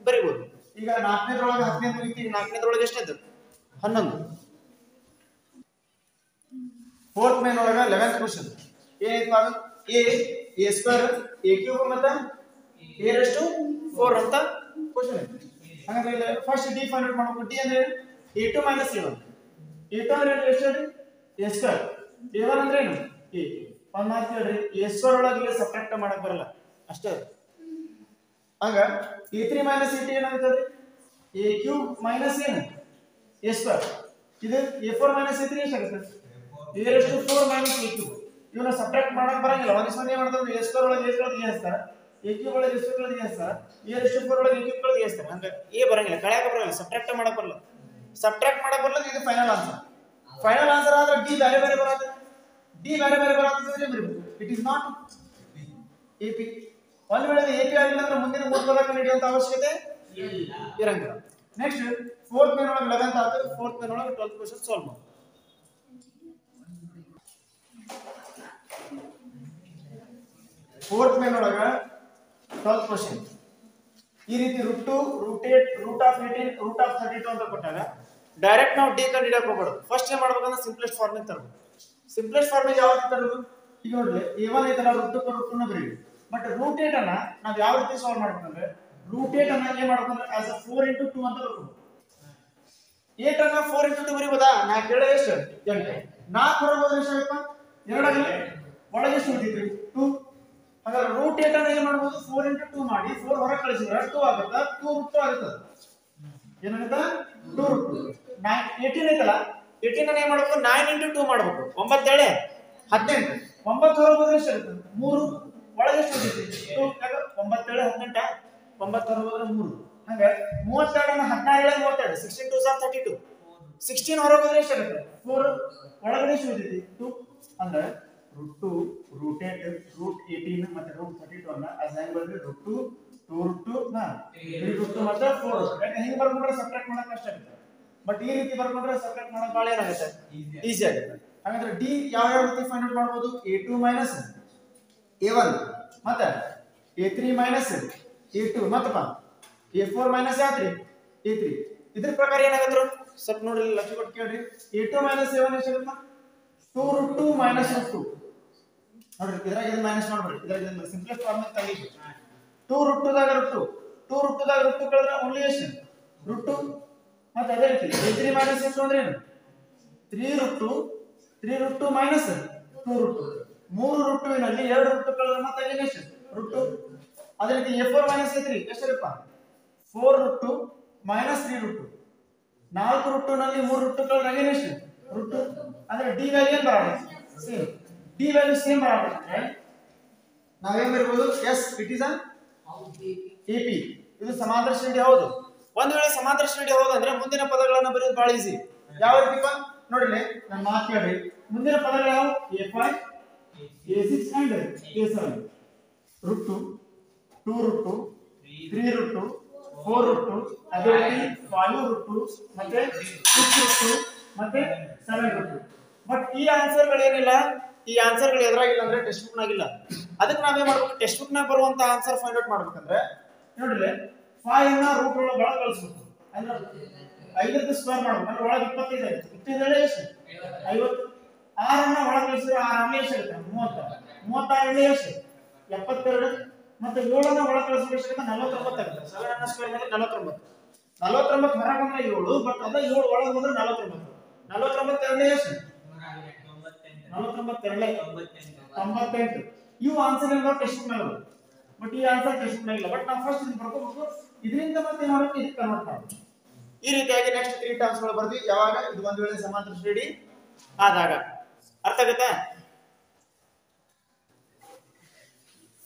ಬರೀಬಹುದು. ಈಗ 4ನೇದ್ರೊಳಗೆ 15 ಮುಗಿತಿ 4ನೇದ್ರೊಳಗೆ ಎಷ್ಟಿದೆ 11. 4th ಮೇನ್ ಒಳಗೆ 11th ಕ್ವೆಶ್ಚನ್ ಏನೈತಪ್ಪ A² A³ ಮತ್ತು A⁴ ಅಂತ ಕ್ವೆಶ್ಚನ್ ಐತಿ. ಹಾಗಾದ್ರೆ ಇಲ್ಲಿ ಫಸ್ಟ್ ಡಿ ಫೈಂಡ್ ಔಟ್ ಮಾಡಬೇಕು. ಡಿ ಅಂದ್ರೆ A2 A1 A2 ಅಂದ್ರೆ ಎಷ್ಟು ಹೇಳ್ರಿ A² A1 ಅಂದ್ರೆ ಏನು A. ಒಂದು ಮಾತು ಹೇಳ್ರಿ A² ಒಳಗೆ ಸಬ್ಟ್ರಾಕ್ಟ್ ಮಾಡಕ್ ಬರಲ್ಲ ಅಷ್ಟೇ. ಹಂಗ A3 A2 ಏನಾಗುತ್ತೆ A³ ಮೈನಸ್ ಏನು A². ಇದು A4 A3 ಎಷ್ಟಾಗುತ್ತೆ A⁴ A³ ಇವನ್ನ ಸಬ್ಟ್ರಾಕ್ಟ್ ಮಾಡಕ್ ಬರಂಗಿಲ್ಲ. ಒಂದ್ ಸಲ ಏನ್ ಮಾಡ್ತಾರೆ A² ಒಳಗೆ A ಕಳೆದು A ಹಚ್ತಾರೆ A³ ಒಳಗೆ A ಕಳೆದು A ಹಚ್ತಾರೆ A⁴ ಒಳಗೆ A³ ಕಳೆದು A ಹಚ್ತಾರೆ. ಹಂಗ A ಬರಂಗಿಲ್ಲ ಕಳೆಯಕ ಬರಲ್ಲ ಸಬ್ಟ್ರಾಕ್ಟ್ ಮಾಡಕ್ ಬರಲ್ಲ. ಸಬ್ಟ್ರಾಕ್ಟ್ ಮಾಡಕ್ ಬರಲ್ಲ ಇದು ಫೈನಲ್ ಆನ್ಸರ್. ಫೈನಲ್ ಆನ್ಸರ್ ಆದ್ರೆ ಡಿ ಬೇರೆ ಬೇರೆ ಬರುತ್ತೆ. ಡಿ ಬೇರೆ ಬೇರೆ ಬರೋದಂದ್ರೆ ಬರಬೇಕು. It is not AP. ಒಂದು ವೇಳೆ ಎಪಿ ಆಗಿಲ್ಲ ಅಂದ್ರೆ ಮುಂದಿನ ಮೂರು ಪದ ಕಂಡುಹಿಡಿಯುವಂತ ಅವಶ್ಯಕತೆ ಇರಂಗಿಲ್ಲ. ನೆಕ್ಸ್ಟ್ ಫೋರ್ತ್ ಮೇನ್ ಒಳಗೆ 11th ಆಯ್ತು. ಫೋರ್ತ್ ಮೇನ್ ಒಳಗೆ 12th ಕ್ವೆಶ್ಚನ್ ಸಾಲ್ವ್ ಮಾಡಿ. ಫೋರ್ತ್ ಮೇನ್ ಒಳಗೆ 12th ಕ್ವೆಶ್ಚನ್ ಈ ರೀತಿ root 2 root 8 root of 18 root of 32 ಅಂತ ಕೊಟ್ಟಾಗ ಡೈರೆಕ್ಟ್ ನಾವು ಡಿ ಕಂಡು ಹಿಡಿಯಕ್ಕೆ ಹೋಗ್ಬಾರ್ದು. ಫಸ್ಟ್ ಏನ್ ಮಾಡ್ಬೇಕಂದ್ರೆ ಸಿಂಪ್ಲೆಸ್ಟ್ ಫಾರ್ಮ್ ಇಂದ ತರಬೇಕು. ಸಿಂಪ್ಲೆಸ್ಟ್ ಫಾರ್ಮ್ ಯಾವ್ದು ತರೋದು? ಈಗ ನೋಡ್ರಿ a1 ಐತಲ್ಲ ರೂಟ್ 2 ರೂಟ್ 2 ನ ಬರೀರಿ. ಬಟ್ ರೂಟ್ 8 ಅನ್ನ ನಾವು ಯಾವ ರೀತಿ ಸಾಲ್ವ್ ಮಾಡ್ಬೇಕಂದ್ರೆ ರೂಟ್ 8 ಅನ್ನ ಏನ್ ಮಾಡ್ಬೇಕಂದ್ರೆ ಆಸ್ ಅ 4 into 2 ಅಂತ ಬರ್ಬೇಕು. 8 ಅನ್ನ 4 into 2 ಬರೀಬೋದಾ? 4 ಹೇಳ ಎಷ್ಟು 8. 4 ಹೊರಗೋದ್ರೆ ಎಷ್ಟಾಗಪ್ಪ? 2 ಆಗಲಿ. ಒಳಗೆ ಎಷ್ಟು ಉಳಿತೈತಿ? 2. ಹಾಗಾದ್ರೆ ರೂಟ್ 8 ಅನ್ನ ಏನ್ ಮಾಡಬಹುದು? 4 into 2 ಮಾಡಿ 4 ಹೊರಗೆ ಕಳಿಸಿದ್ರೆ 2 ಆಗುತ್ತಾ? 2 ರೂಟ್ 2 ಆಗುತ್ತದೆ. ಏನಾಗುತ್ತಾ? 2 ರೂಟ್ 2. 18 ಐತಲ್ಲ 18 ಅನ್ನ ಏನ್ ಮಾಡಬೇಕು? 9 into 2 ಮಾಡಬೇಕು. 9 ಹೇಳಿ 18. 9 ಹೊರಗೋದ್ರೆ ಎಷ್ಟು ಆಗುತ್ತೆ? 3. ಒಳಗೆ ಎಷ್ಟು ಉಳಿತೈತಿ? 2. ಯಾಕ 9 ಹೇಳಿ 18 9 ಹೊರಗೋದ್ರೆ 3. ಹಂಗೆ 32 ಅನ್ನ 16 ಹೇಳಿ 32. 16 2s are 32. 16 ಹೊರಗೋದ್ರೆ ಎಷ್ಟು ಆಗುತ್ತೆ? 4. ಒಳಗಡೆ ಎಷ್ಟು ಉಳಿತೈತಿ? 2. ಅಂದ್ರೆ ರೂಟ್ 2 ರೂಟ್ 8 ರೂಟ್ 18 ಮತ್ತೆ ರೂಟ್ 32 ಅನ್ನ as ಹೆಂಗ್ ಬರೆದ್ರಿ? ರೂಟ್ 2 2 ರೂಟ್ 2 3 ರೂಟ್ 2 ಮತ್ತೆ 4. ಯಾಕೆ ಹಿಂಗೆ ಬರ್ಕೊಂಡ್ರೆ ಸಬ್ಟ್ರಾಕ್ಟ್ ಮಾಡಕ್ ಕಷ್ಟ ಆಗುತ್ತೆ. ಬಟ್ ಈ ರೀತಿ ಬರ್ಕೊಂಡ್ರೆ ಸಬ್ಟ್ರಾಕ್ಟ್ ಮಾಡಕ್ ಬಹಳ ಏನಾಗುತ್ತೆ? ಈಜಿ ಆಗುತ್ತೆ. ಹಾಗಾದ್ರೆ ಡಿ ಯಾವ ರೀತಿ ಫೈಂಡ್ ಔಟ್ ಮಾಡಬಹುದು? a2 ಮೈನಸ್ a1 ಮತ್ತೆ a3 minus a2 ಮತ್ತಪ್ಪ a4 minus a3 ಇದ್ರ ಪ್ರಕಾರ ಏನಾಗುತ್ತೆ? ಸ್ವಲ್ಪ ನೋಡಿ ಲಕ್ಷ ಕೊಟ್ಟು ಕೇಳ್ರಿ. a2 ಮೈನಸ್ a1 ಎಷ್ಟಾಗುತ್ತೆ? 2 ರೂಟ್ 2 ಮೈನಸ್ ರೂಟ್ 2. ನೋಡ್ರಿ ಇದ್ರಾಗ ಇದು ಮೈನಸ್ ಮಾಡ್ಬೇಡಿ. ಇದ್ರಾಗ ಇದು ಸಿಂಪ್ಲೆಸ್ಟ್ ಫಾರ್ಮ್ ಅಂತ ತೆಗಿರಿ. 2 ರೂಟ್ 2 ದಾಗ ರೂಟ್ 2 2 ರೂಟ್ 2 ದಾಗ ರೂಟ್ 2 ಕಳೆದ್ರೆ ಓನ್ಲಿ ಎಷ್ಟು? ರೂಟ್ 2. ಮತ್ತೆ ಅದೇ ರೀತಿ a3 ಮೈನಸ್ ಎಷ್ಟು ಅಂದ್ರೆ ಏನು? 3 root 2 3 root 2 minus 2 root 2. 3 root 2 ನಲ್ಲಿ 2 ರೂಟ್ 2 ಕಳೆದ್ರೆ ಮತ್ತೆ ಏನು ಎಷ್ಟು? ರೂಟ್ 2. ಅದೇ ರೀತಿ a4 ಮೈನಸ್ a3 ಎಷ್ಟಿರಪ್ಪ? 4 ರೂಟ್ 2 ಮೈನಸ್ 3 ರೂಟ್ 2. 4 ರೂಟ್ 2 ನಲ್ಲಿ 3 ರೂಟ್ 2 ಕಳೆದ್ರೆ ಏನು ಎಷ್ಟು? ರೂಟ್ 2. ಅಂದ್ರೆ ಡಿ ವ್ಯಾಲ್ಯೂ ಏನು ಬರೋದು? ಸೇಮ್. ಡಿ ವ್ಯಾಲ್ಯೂ ಸೇಮ್ ಬರೋದು ನಾವೇನ್ ಬರಬಹುದು? Is it is an AP. ಇದು ಸಮಾಂತರ ಶ್ರೇಣಿ ಹೌದು. ಒಂದು ವೇಳೆ ಸಮಾಂತರ ಶ್ರೇಣಿ ಹೌದು ಅಂದ್ರೆ ಮುಂದಿನ ಪದಗಳನ್ನ ಬರೆಯೋದು ಬಹಳ ಈಜಿ. ಯಾವ ರೀತಿ ನೋಡಿಲಿ ನಾನು ಮಾತು ಕೇಳ್ರಿ. ಮುಂದಿನ ಪದಗಳು ಯಾವ? a5 a6 and a7. Root 2 2 root 2 3 root 2 4 root 2 ಅದೇ ರೀತಿ 5 ರೂಟ್ 2 ಮತ್ತೆ 6 ರೂಟ್ 2 ಮತ್ತೆ 7 ರೂಟ್ 2. ಬಟ್ ಈ ಆನ್ಸರ್ಗಳು ಏನಿಲ್ಲ, ಈ ಆನ್ಸರ್ಗಳು ಎದುರಾಗಿಲ್ಲ ಅಂದ್ರೆ ಟೆಕ್ಸ್ಟ್ ಬುಕ್ ನಾಗಿಲ್ಲ. ಅದಕ್ಕೆ ನಾವೇ ಮಾಡ್ಬೇಕು? ಟೆಕ್ಸ್ಟ್ ಬುಕ್ ನಾಗ ಬರುವಂತ ಆನ್ಸರ್ ಫೈಂಡ್ ಔಟ್ ಮಾಡ್ಬೇಕಂದ್ರೆ ನೋಡ್ರಿ 5 ಅನ್ನ ರೂಟ್ ಒಳಗೆ ಕಳಿಸ್ಬೇಕು. ಅಂದ್ರೆ 5ರ ಸ್ಕ್ವೇರ್ ಮಾಡ್ಬೇಕು. ಅಂದ್ರೆ ಒಳಗೆ 25 ಆಯ್ತು. 25 ಎಷ್ಟು? 50. 6 ಅನ್ನ ಒಳಗೆ ಕಳಿಸಿದ್ರೆ 6 ಎಷ್ಟು ಆಗುತ್ತೆ? 30. 36 ಎಷ್ಟು? 72. ಮತ್ತೆ 7 ಅನ್ನ ಒಳಗೆ ಕಳಿಸಿದ್ರೆ ಎಷ್ಟು ಆಗುತ್ತೆ? 49 ಆಗುತ್ತೆ. 7 ಅನ್ನ ಸ್ಕ್ವೇರ್ ಮಾಡಿದ್ರೆ 49. 49 ಹೊರಗೆ ಬಂದ್ರೆ 7. ಬಟ್ ಅದ 7 ಒಳಗೆ ಬಂದ್ರೆ 49. 49 ಎಷ್ಟು? 98. ಇವು ಆನ್ಸರ್ ಏನೋ ಟೆಕ್ಸ್ಟ್ ಬುಕ್ ನಾಗ ಬಟ್ ಈ ಆನ್ಸರ್ ಟೆಕ್ಸ್ಟ್ ಬುಕ್ ನಾಗಿಲ್ಲ. ಬಟ್ ನಾವು ಫಸ್ಟ್ ಇದನ್ನ ಬರ್ಕೋಬೇಕು. ಇದರಿಂದ ಮತ್ತೆ ಏನು ಮಾಡಬೇಕು? ಇದಕ್ಕೆ ಕನ್ವರ್ಟ್ ಮಾಡಬೇಕು. ಈ ರೀತಿಯಾಗಿ ನೆಕ್ಸ್ಟ್ 3 ಟರ್ಮ್ಸ್ ಗಳು ಬರ್ತೀವಿ. ಯಾವಾಗ? ಇದು ಒಂದು ವೇಳೆ ಸಮಾಂತರ ಶ್ರೇಣಿ ಆದಾಗ. ಅರ್ಥ ಆಗುತ್ತಾ?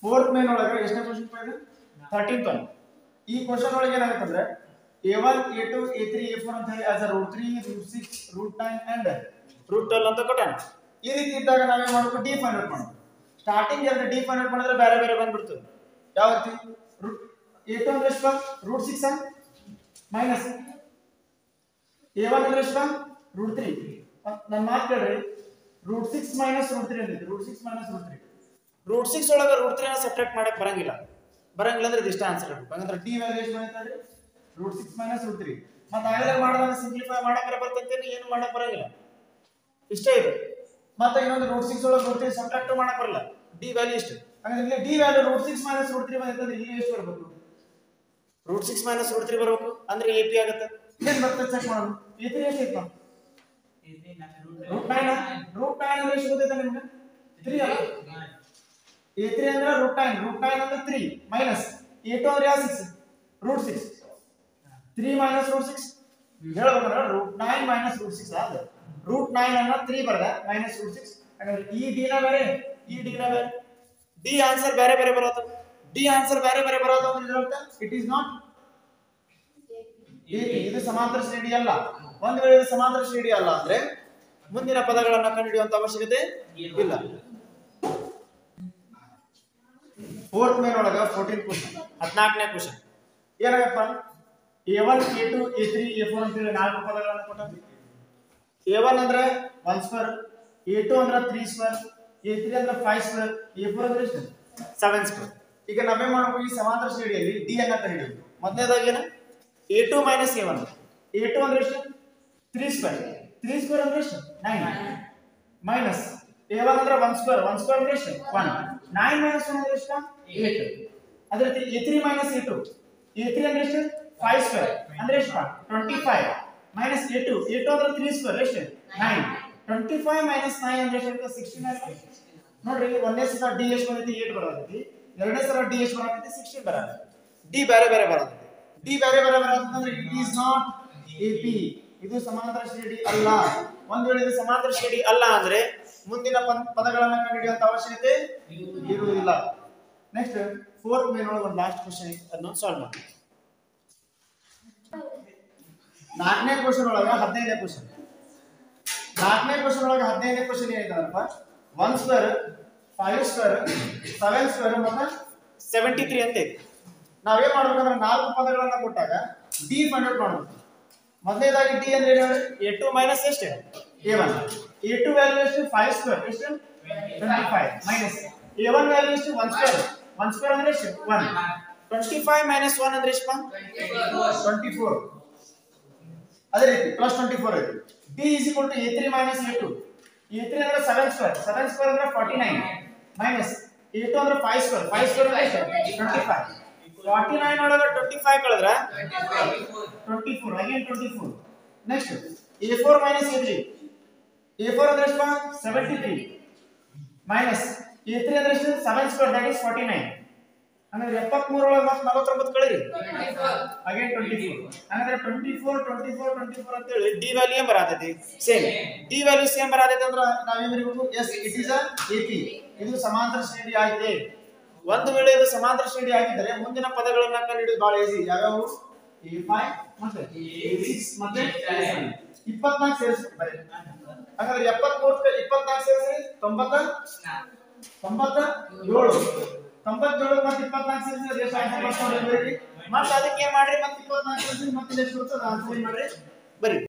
ಫೋರ್ತ್ ಮೇನ್ ಒಳಗೆ ಎಷ್ಟನೇ ಕ್ವೆಶ್ಚನ್ ಇದೆ? 13th one. ಈ ಕ್ವೆಶ್ಚನ್ ಒಳಗೆ ಏನಾಗುತ್ತೆ ಅಂದ್ರೆ a1 a2 a3 a4 ಅಂತ ಹೇಳಿ as a root 3 root 6 root 9 and root 12 ಅಂತ ಕೊಟ್ಟಾನ. ಈ ರೀತಿ ಇದ್ದಾಗ ನಾವೇನ್ ಮಾಡಬೇಕು? ಡಿ ಫೈಂಡ್ ಔಟ್ ಮಾಡಬೇಕು. ಸ್ಟಾರ್ಟಿಂಗ್ ಎರಡು ಡಿ ಫೈಂಡ್ ಔಟ್ ಮಾಡಿದ್ರೆ ಬೇರೆ ಬೇರೆ ಬಂದ್ಬಿಡ್ತದೆ. ಯಾವ ರೀತಿ? a2 ಅಂದ್ರೆ ಎಷ್ಟು? ರೂಟ್ 6 ಮೈನಸ್ a1 ಅಂದ್ರೆ ಎಷ್ಟು? ರೂಟ್ 3. ನನ್ನ ಮಾತು ಕೇಳ್ರಿ. ರೂಟ್ 6 ಮೈನಸ್ ರೂಟ್ 3 ಅಂದಿದೆ. Root 6 minus root 3. ರೂಟ್ 6 ಒಳಗೆ ರೂಟ್ 3 ನ ಸಬ್ಟ್ರಾಕ್ಟ್ ಮಾಡಕ್ ಬರಂಗಿಲ್ಲ ಅಂದ್ರೆ ಇಷ್ಟ ಆನ್ಸರ್ ಇರಬೇಕು. ಹಾಗಂದ್ರೆ ಡಿ ವ್ಯಾಲ್ಯೂ ಎಷ್ಟು ಬಂತಂದ್ರೆ ರೂಟ್ 6 ಮೈನಸ್ ರೂಟ್ 3. ಮತ್ತೆ ಆಗಲೇ ಮಾಡಿದಾಗ ಸಿಂಪ್ಲಿಫೈ ಮಾಡಕ್ಕೆ ಬರ್ತಂತೆ, ಏನು ಮಾಡಕ್ ಬರಂಗಿಲ್ಲ. ಇಷ್ಟೇ ಇದೆ. ಮತ್ತೆ ಇನ್ನೊಂದು ರೂಟ್ 6 ಒಳಗೆ ರೂಟ್ 3 ಸಬ್ಟ್ರಾಕ್ಟ್ ಮಾಡಕ್ ಬರಲ್ಲ. ಡಿ ವ್ಯಾಲ್ಯೂ ಎಷ್ಟು? ಹಾಗಾದ್ರೆ ಇಲ್ಲಿ D value root 6 minus root 3 ಬಂದಿದೆ. ಇಲ್ಲಿ ಎಷ್ಟು ಬರಬೇಕು? ರೂಟ್ 6 ಮೈನಸ್ ರೂಟ್ 3 ಬರಬೇಕು. ಅಂದ್ರೆ ಎಪಿ ಆಗುತ್ತೆ. ಏನು ಬರ್ತದೆ ಚೆಕ್ ಮಾಡೋಣ. a3 ಎಷ್ಟು ಇತ್ತು? ರೂಟ್ 9. ರೂಟ್ 9 ಅಂದ್ರೆ ಎಷ್ಟು ಗೊತ್ತಿದೆ ನಿಮಗೆ? 3 ಅಲ್ಲ. a3 ಅಂದ್ರೆ ರೂಟ್ 9. ರೂಟ್ 9 ಅಂದ್ರೆ 3 ಮೈನಸ್ a2 ಅಂದ್ರೆ 6 ರೂಟ್ 6. 3 ಮೈನಸ್ ರೂಟ್ 6 ಹೇಳಬೇಕಂದ್ರೆ ರೂಟ್ 9 ಮೈನಸ್ ರೂಟ್ 6 ಆದ್ರೆ ರೂಟ್ 9 ಅನ್ನ 3 ಬರ್ದ ಮೈನಸ್ ರೂಟ್ 6. ಹಾಗಾದ್ರೆ ಈ ಡಿ ನ ಬೇರೆ ಈ ಡಿ ನ ಬೇರೆ. ಡಿ ಆನ್ಸರ್ ಬೇರೆ ಬೇರೆ ಬರೋದು. ಡಿ ಆನ್ಸರ್ ಬೇರೆ ಬೇರೆ ಬರೋದು ಅಂದ್ರೆ ಇದರರ್ಥ ಇಟ್ ಇಸ್ ನಾಟ್ ಎಪಿ. ಇದು ಸಮಾಂತರ ಶ್ರೇಣಿ ಅಲ್ಲ. ಒಂದು ವೇಳೆ ಇದು ಸಮಾಂತರ ಶ್ರೇಣಿ ಅಲ್ಲ ಅಂದ್ರೆ ಮುಂದಿನ ಪದಗಳನ್ನು ಕಂಡುಹಿಡಿಯುವಂತ ಅವಶ್ಯಕತೆ ಇಲ್ಲ. ಫೋರ್ತ್ ಮೇನ್ ಒಳಗ 14th question 14ನೇ question ಏನಾಗಪ್ಪ a1 a2 a3 a4 ಅಂತ ಹೇಳಿ ನಾಲ್ಕು ಪದಗಳನ್ನು ಕೊಟ್ಟಾರೆ. a1 ಅಂದ್ರೆ 1 ಸ್ಕ್ವೇರ್, a2 ಅಂದ್ರೆ 3 ಸ್ಕ್ವೇರ್, a3 ಅಂದ್ರೆ 5 ಸ್ಕ್ವೇರ್, a4 ಅಂದ್ರೆ ಎಷ್ಟು 7 ಸ್ಕ್ವೇರ್. ಈಗ ನಾವೇ ಮಾಡಬೇಕು ಈ ಸಮಾಂತರ ಶ್ರೇಣಿಯಲ್ಲಿ d ಅನ್ನು ಕಂಡುಹಿಡಿಯೋದು. ಮೊದಲನೇದಾಗಿ ಏನು a2 a1 a2 ಅಂದ್ರೆ ಎಷ್ಟು 3 ಸ್ಕ್ವೇರ್ 3 ಸ್ಕ್ವೇರ್ ಅಂದ್ರೆ ಎಷ್ಟು 9 ಮೈನಸ್ a1 ಅಂದ್ರೆ 1 ಸ್ಕ್ವೇರ್ 1 ಸ್ಕ್ವೇರ್ ಅಂದ್ರೆ ಎಷ್ಟು 1 9 ಮೈನಸ್ 1 ಅಂದ್ರೆ ಎಷ್ಟು 8. ಅದೇ ರೀತಿ a3 a2 a3 ಅಂದ್ರೆ ಎಷ್ಟು 5 ಸ್ಕ್ವೇರ್ ಅಂದ್ರೆ ಎಷ್ಟು 25 ಮೈನಸ್ a2 ಅಂದ್ರೆ 3 ಸ್ಕ್ವೇರ್ ಎಷ್ಟು 9 25 ಮೈನಸ್ 9 ಅಂದ್ರೆ ಎಷ್ಟು 16. ನೋಡ್ರಿ ಒಂದೇ ಸಲ d ಎಷ್ಟು ಬಂದೈತಿ 8 ಬರತೈತಿ, ಎರಡನೇ ಸಲ d ಎಷ್ಟು ಬರತೈತಿ 16 ಬರತೈತಿ. d ಬೇರೆ ಬೇರೆ ಬರತೈತಿ. d ಬೇರೆ ಬೇರೆ ಬರತೈತಿ ಇಟ್ ಈಸ್ ನಾಟ್ AP, ಇದು ಸಮಾಂತರ ಶ್ರೇಣಿ ಅಲ್ಲ. ಒಂದು ವೇಳೆ ಇದು ಸಮಾಂತರ ಶ್ರೇಣಿ ಅಲ್ಲ ಅಂದ್ರೆ ಮುಂದಿನ ಪದಗಳನ್ನು ಕಂಡುಹಿಡಿಯುವಂತ ಅವಶ್ಯಕತೆ ಇರುವುದಿಲ್ಲ. ನೆಕ್ಸ್ಟ್ ಫೋರ್ತ್ ಮೇನ್ ಒಳಗೆ ಒಂದು ಲಾಸ್ಟ್ ಕ್ವೆಶ್ಚನ್ ಅದನ್ನ ಸಾಲ್ವ್ ಮಾಡಿ. 4ನೇ ಕ್ವೆಶ್ಚನ್ ಒಳಗೆ 15ನೇ ಕ್ವೆಶ್ಚನ್ 4ನೇ ಕ್ವೆಶ್ಚನ್ ಒಳಗೆ 15ನೇ ಕ್ವೆಶ್ಚನ್ ಏನಿದೆ 1 ಸ್ಕ್ವೇರ್ 5 ಸ್ಕ್ವೇರ್ 7 ಸ್ಕ್ವೇರ್ ಮತ್ತೆ 73 ಅಂತ ಇದೆ. ನಾವೇನ್ ಮಾಡ್ಬೇಕಂದ್ರೆ ನಾಲ್ಕು ಪದಗಳನ್ನ ಕೊಟ್ಟಾಗ ಡಿ ಫೈಂಡ್ ಔಟ್ ಮಾಡಬೇಕು. ಮೊದಲನೇದಾಗಿ ಡಿ ಅಂದ್ರೆ ಏನು a2 ಮೈನಸ್ ಎಷ್ಟು a1 a2 ವ್ಯಾಲ್ಯೂ ಎಷ್ಟು 5 ಸ್ಕ್ವೇರ್ ಎಷ್ಟು 25 ಮೈನಸ್ a1 ವ್ಯಾಲ್ಯೂ ಎಷ್ಟು 1 ಸ್ಕ್ವೇರ್ 1 ಸ್ಕ್ವೇರ್ ಅಂದ್ರೆ ಎಷ್ಟು 1 25 ಮೈನಸ್ 1 ಅಂದ್ರೆ ಎಷ್ಟು 24. ಅದೇ ರೀತಿ ಪ್ಲಸ್ 24 ಇದೆ. d is equal to a3 minus a2 a3 ಅಂದ್ರೆ 7 ಸ್ಕ್ವೇರ್ 7 ಸ್ಕ್ವೇರ್ ಅಂದ್ರೆ 49 ಮೈನಸ್ a2 ಅಂದ್ರೆ 5 ಸ್ಕ್ವೇರ್ 5 ಸ್ಕ್ವೇರ್ ಅಂದ್ರೆ ಎಷ್ಟು 25 49 ಒಳಗೆ 25 ಕಳೆದ್ರೆ 24 again 24. Next a4 minus a3 a4 ಅಂದ್ರೆ ಎಷ್ಟು 73 ಮೈನಸ್ a3 ಅಂದ್ರೆ ಎಷ್ಟು 7 ಸ್ಕ್ವೇರ್ ದಟ್ ಇಸ್ 49 ಅಂದ್ರೆ 73 ಒಳಗೆ ಮತ್ತೆ 49 ಕಳೆಯಿರಿ ಅಗೇನ್ 24 ಅಂದ್ರೆ 24 ಅಂತ ಹೇಳಿ d ವ್ಯಾಲ್ಯೂ ಏನು ಬರತೈತಿ ಸೇಮ್. d ವ್ಯಾಲ್ಯೂ ಸೇಮ್ ಬರತೈತಿ ಅಂದ್ರೆ ನಾವು ಏನು ಬರೀಬೇಕು is it is a AP, ಇದು ಸಮಾಂತರ ಶ್ರೇಣಿ ಆಗಿದೆ. ಒಂದು ವೇಳೆ ಇದು ಸಮಾಂತರ ಶ್ರೇಣಿ ಆಗಿದ್ದರೆ ಮುಂದಿನ ಪದಗಳನ್ನು ಕಂಡುಹಿಡಿಯೋದು ಬಹಳ ಈಜಿ. ಯಾವ್ಯಾವು a5 ಮತ್ತೆ a6 ಮತ್ತೆ a7 24 ಸೇರಿಸ್ಬೇಕು ಬರೀ. ಹಾಗಾದ್ರೆ 73 24 ಸೇರಿಸಿ 97 ಮತ್ತೆ 24 ಸೇರಿಸಿ ಎಷ್ಟು ಆನ್ಸರ್ ಬರ್ತದೆ ಮತ್ತೆ ಅದಕ್ಕೆ ಏನ್ ಮಾಡ್ರಿ ಮತ್ತೆ 24 ಸೇರಿಸಿ ಮತ್ತೆ ಎಷ್ಟು ಬರ್ತದೆ ಆನ್ಸರ್ ಮಾಡ್ರಿ ಬರೀ.